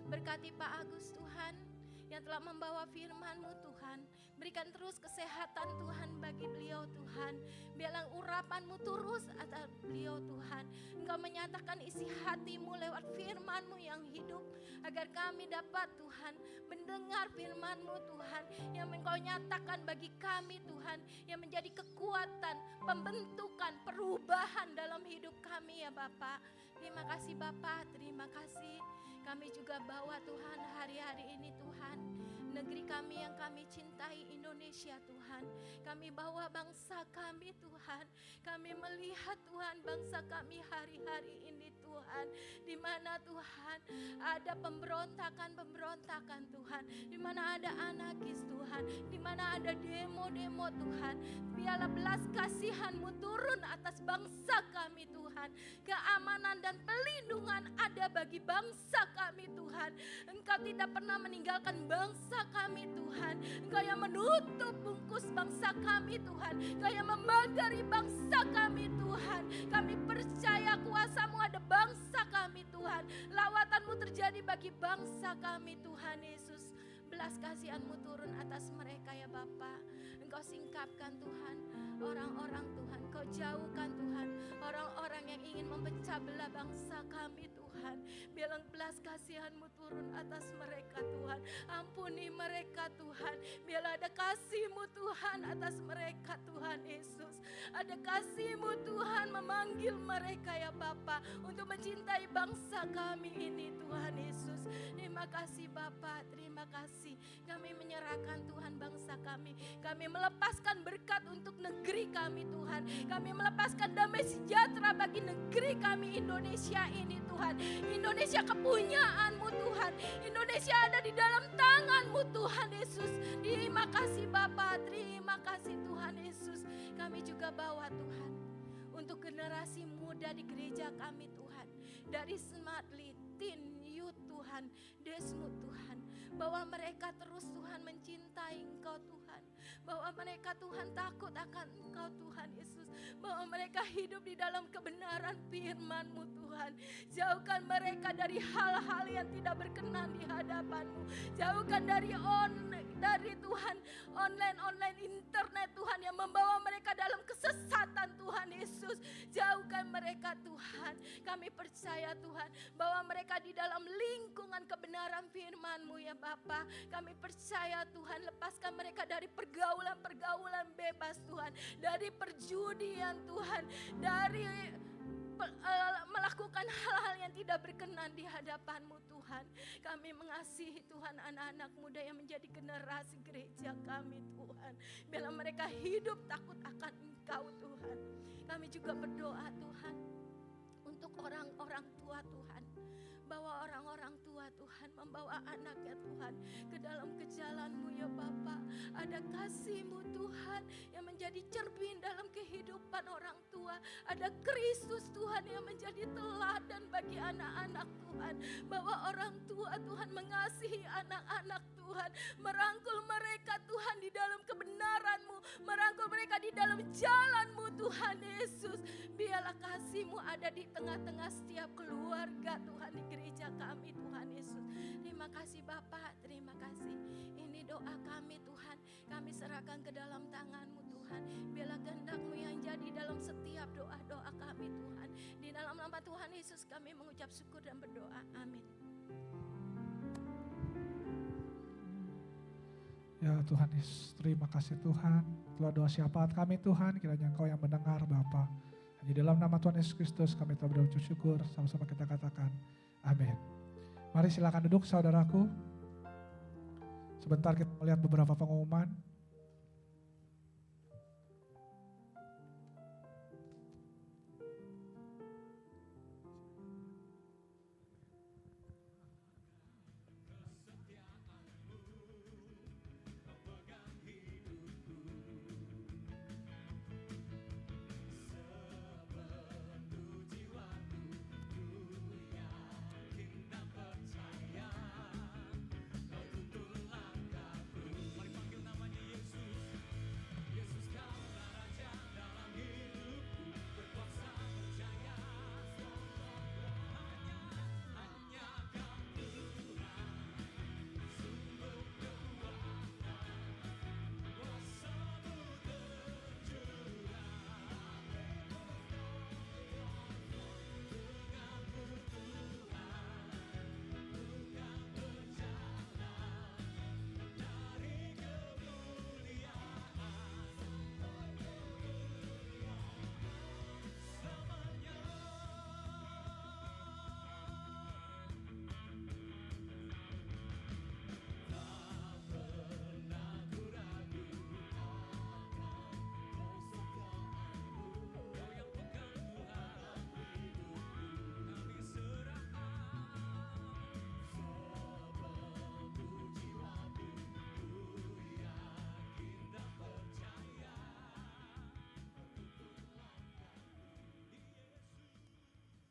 Berkati Pak Agus Tuhan, yang telah membawa firman-Mu Tuhan. Berikan terus kesehatan Tuhan bagi beliau Tuhan. Biarlah urapan-Mu terus atas beliau Tuhan. Engkau menyatakan isi hati-Mu lewat firman-Mu yang hidup. Agar kami dapat Tuhan mendengar firman-Mu Tuhan. Yang Engkau nyatakan bagi kami Tuhan. Yang menjadi kekuatan, pembentukan, perubahan dalam hidup kami ya Bapak. Terima kasih Bapak, terima kasih. Kami juga bawa Tuhan hari-hari ini Tuhan, negeri kami yang kami cintai Indonesia Tuhan. Kami bawa bangsa kami Tuhan. Kami melihat Tuhan bangsa kami hari-hari ini Tuhan. Di mana Tuhan ada pemberontakan Tuhan. Di mana ada anarkis Tuhan. Di mana ada demo-demo Tuhan. Biarlah belas kasihan-Mu turun atas bangsa kami Tuhan. Keamanan dan pelindungan ada bagi bangsa kami Tuhan. Engkau tidak pernah meninggalkan bangsa kami Tuhan. Engkau yang menutup bungkus bangsa kami Tuhan. Engkau yang membagari bangsa kami Tuhan. Kami percaya kuasa-Mu ada bangsa kami Tuhan. Lawatan-Mu terjadi bagi bangsa kami Tuhan Yesus. Belas kasihan-Mu turun atas mereka ya Bapa. Engkau singkapkan Tuhan orang-orang Tuhan. Engkau jauhkan Tuhan orang-orang yang ingin memecah belah bangsa kami Tuhan. Biarlah belas kasihan-Mu turun atas mereka Tuhan. Ampuni mereka Tuhan. Biarlah ada kasih-Mu Tuhan atas mereka Tuhan Yesus. Ada kasih-Mu Tuhan memanggil mereka ya Bapa. Untuk mencintai bangsa kami ini Tuhan Yesus. Terima kasih Bapa, terima kasih. Kami menyerahkan Tuhan bangsa kami. Kami melepaskan berkat untuk negeri kami Tuhan. Kami melepaskan damai sejahtera bagi negeri kami Indonesia ini Tuhan. Indonesia kepunyaan-Mu Tuhan. Indonesia ada di dalam tangan-Mu Tuhan Yesus. Terima kasih Bapa, terima kasih Tuhan Yesus. Kami juga bawa Tuhan untuk generasi muda di gereja kami Tuhan. Dari Smart Lead, Teen Youth Tuhan, Desmut Tuhan. Bahwa mereka terus Tuhan mencintai Engkau Tuhan. Bahwa mereka Tuhan takut akan Engkau Tuhan Yesus. Bahwa mereka hidup di dalam kebenaran firman-Mu Tuhan. Jauhkan mereka dari hal-hal yang tidak berkenan di hadapan-Mu. Jauhkan dari Tuhan online internet Tuhan yang membawa mereka dalam kesesatan Tuhan Yesus. Jauhkan mereka Tuhan. Kami percaya Tuhan bahwa mereka di dalam lingkungan kebenaran firman-Mu ya Bapa. Kami percaya Tuhan, lepaskan mereka dari pergaulan bebas Tuhan. Dari perjudian Tuhan. Dari melakukan hal-hal yang tidak berkenan di hadapan-Mu Tuhan. Kami mengasihi Tuhan anak-anak muda yang menjadi generasi gereja kami Tuhan. Biarlah mereka hidup takut akan Engkau Tuhan. Kami juga berdoa Tuhan untuk orang-orang tua Tuhan. Bawa orang-orang tua Tuhan, membawa anaknya Tuhan ke dalam kejalan-Mu ya Bapa. Ada kasih-Mu Tuhan yang menjadi cermin dalam kehidupan orang tua. Ada Kristus Tuhan yang menjadi teladan bagi anak-anak Tuhan. Bahwa orang tua Tuhan mengasihi anak-anak Tuhan. Merangkul mereka Tuhan di dalam kebenaran-Mu. Merangkul mereka di dalam jalan-Mu Tuhan Yesus. Biarlah kasih-Mu ada di tengah-tengah setiap keluarga Tuhan di gereja kami Tuhan Yesus. Terima kasih Bapak, terima kasih. Ini doa kami Tuhan. Kami serahkan ke dalam tangan-Mu Tuhan. Biarlah kehendak-Mu yang jadi dalam setiap doa-doa kami Tuhan. Di dalam nama Tuhan Yesus kami mengucap syukur dan berdoa. Amin. Ya Tuhan Yesus, terima kasih Tuhan. Telah doa syafaat kami Tuhan, kiranya Engkau yang mendengar Bapa. Hanya dalam nama Tuhan Yesus Kristus kami telah berucap syukur, sama-sama kita katakan amin. Mari silakan duduk saudaraku. Sebentar kita melihat beberapa pengumuman.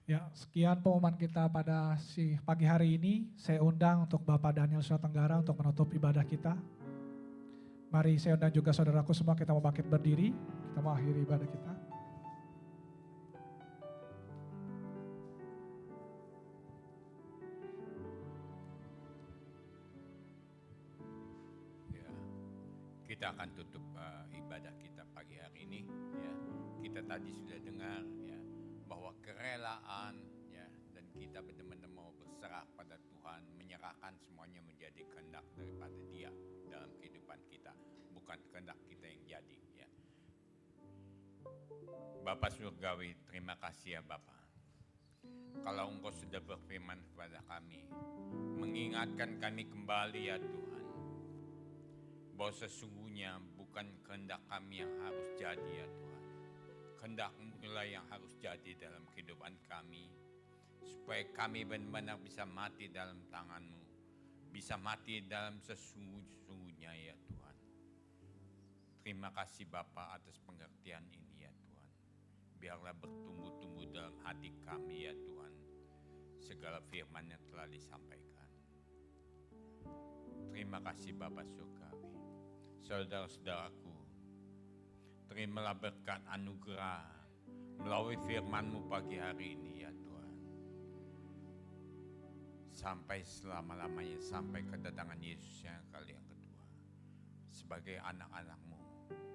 Ya, sekian pengumuman kita pada pagi hari ini. Saya undang untuk Bapak Daniel Sulawesi Tenggara untuk menutup ibadah kita. Mari saya undang juga saudaraku semua, kita mau bangkit berdiri. Kita mau akhiri ibadah kita. Ya, kita akan tutup ibadah kita pagi hari ini. Ya, kita tadi sudah dengar ya bahwa kerelaan ya dan kita benar-benar mau berserah pada Tuhan, menyerahkan semuanya menjadi kehendak daripada Dia dalam kehidupan kita, bukan kehendak kita yang jadi ya. Bapa Surgawi, terima kasih ya Bapa. Kalau Engkau sudah berfirman kepada kami, mengingatkan kami kembali ya Tuhan, bahwa sesungguhnya bukan kehendak kami yang harus jadi ya Tuhan. Kehendak-Mu lah yang harus jadi dalam kehidupan kami, supaya kami benar-benar bisa mati dalam tangan-Mu, bisa mati dalam sesungguh-sungguhnya ya Tuhan. Terima kasih Bapa atas pengertian ini ya Tuhan. Biarlah bertumbuh-tumbuh dalam hati kami ya Tuhan, segala firman yang telah disampaikan. Terima kasih Bapa Surgawi. Saudara-saudaraku, terimalah berkat anugerah melalui firman-Mu pagi hari ini ya Tuhan. Sampai selama-lamanya, sampai kedatangan Yesus yang kali yang kedua. Sebagai anak-anak-Mu,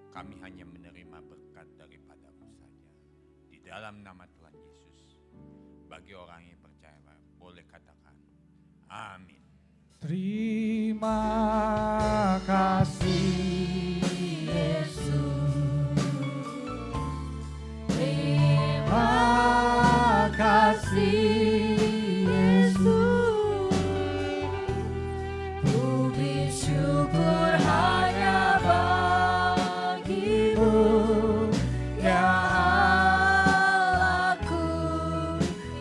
kami hanya menerima berkat daripada-Mu saja. Di dalam nama Tuhan Yesus, bagi orang yang percaya, boleh katakan, amin. Terima kasih Yesus. Terima kasih Yesus, puji syukur hanya bagi-Mu ya Allahku,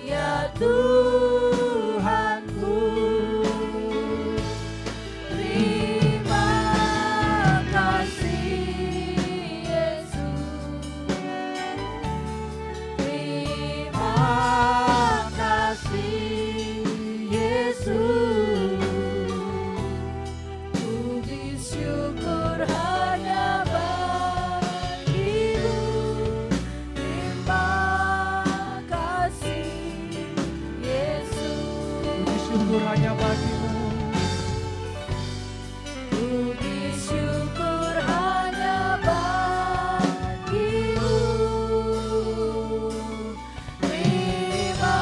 ya Tuhan. syukur hanya bagimu. Puji syukur hanya bagimu. Terima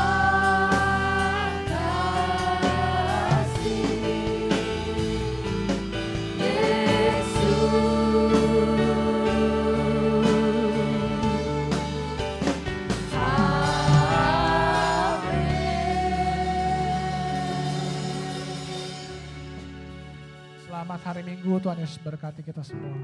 kasih, Yesus. Selamat hari Minggu, Tuhan Yesus berkati kita semua.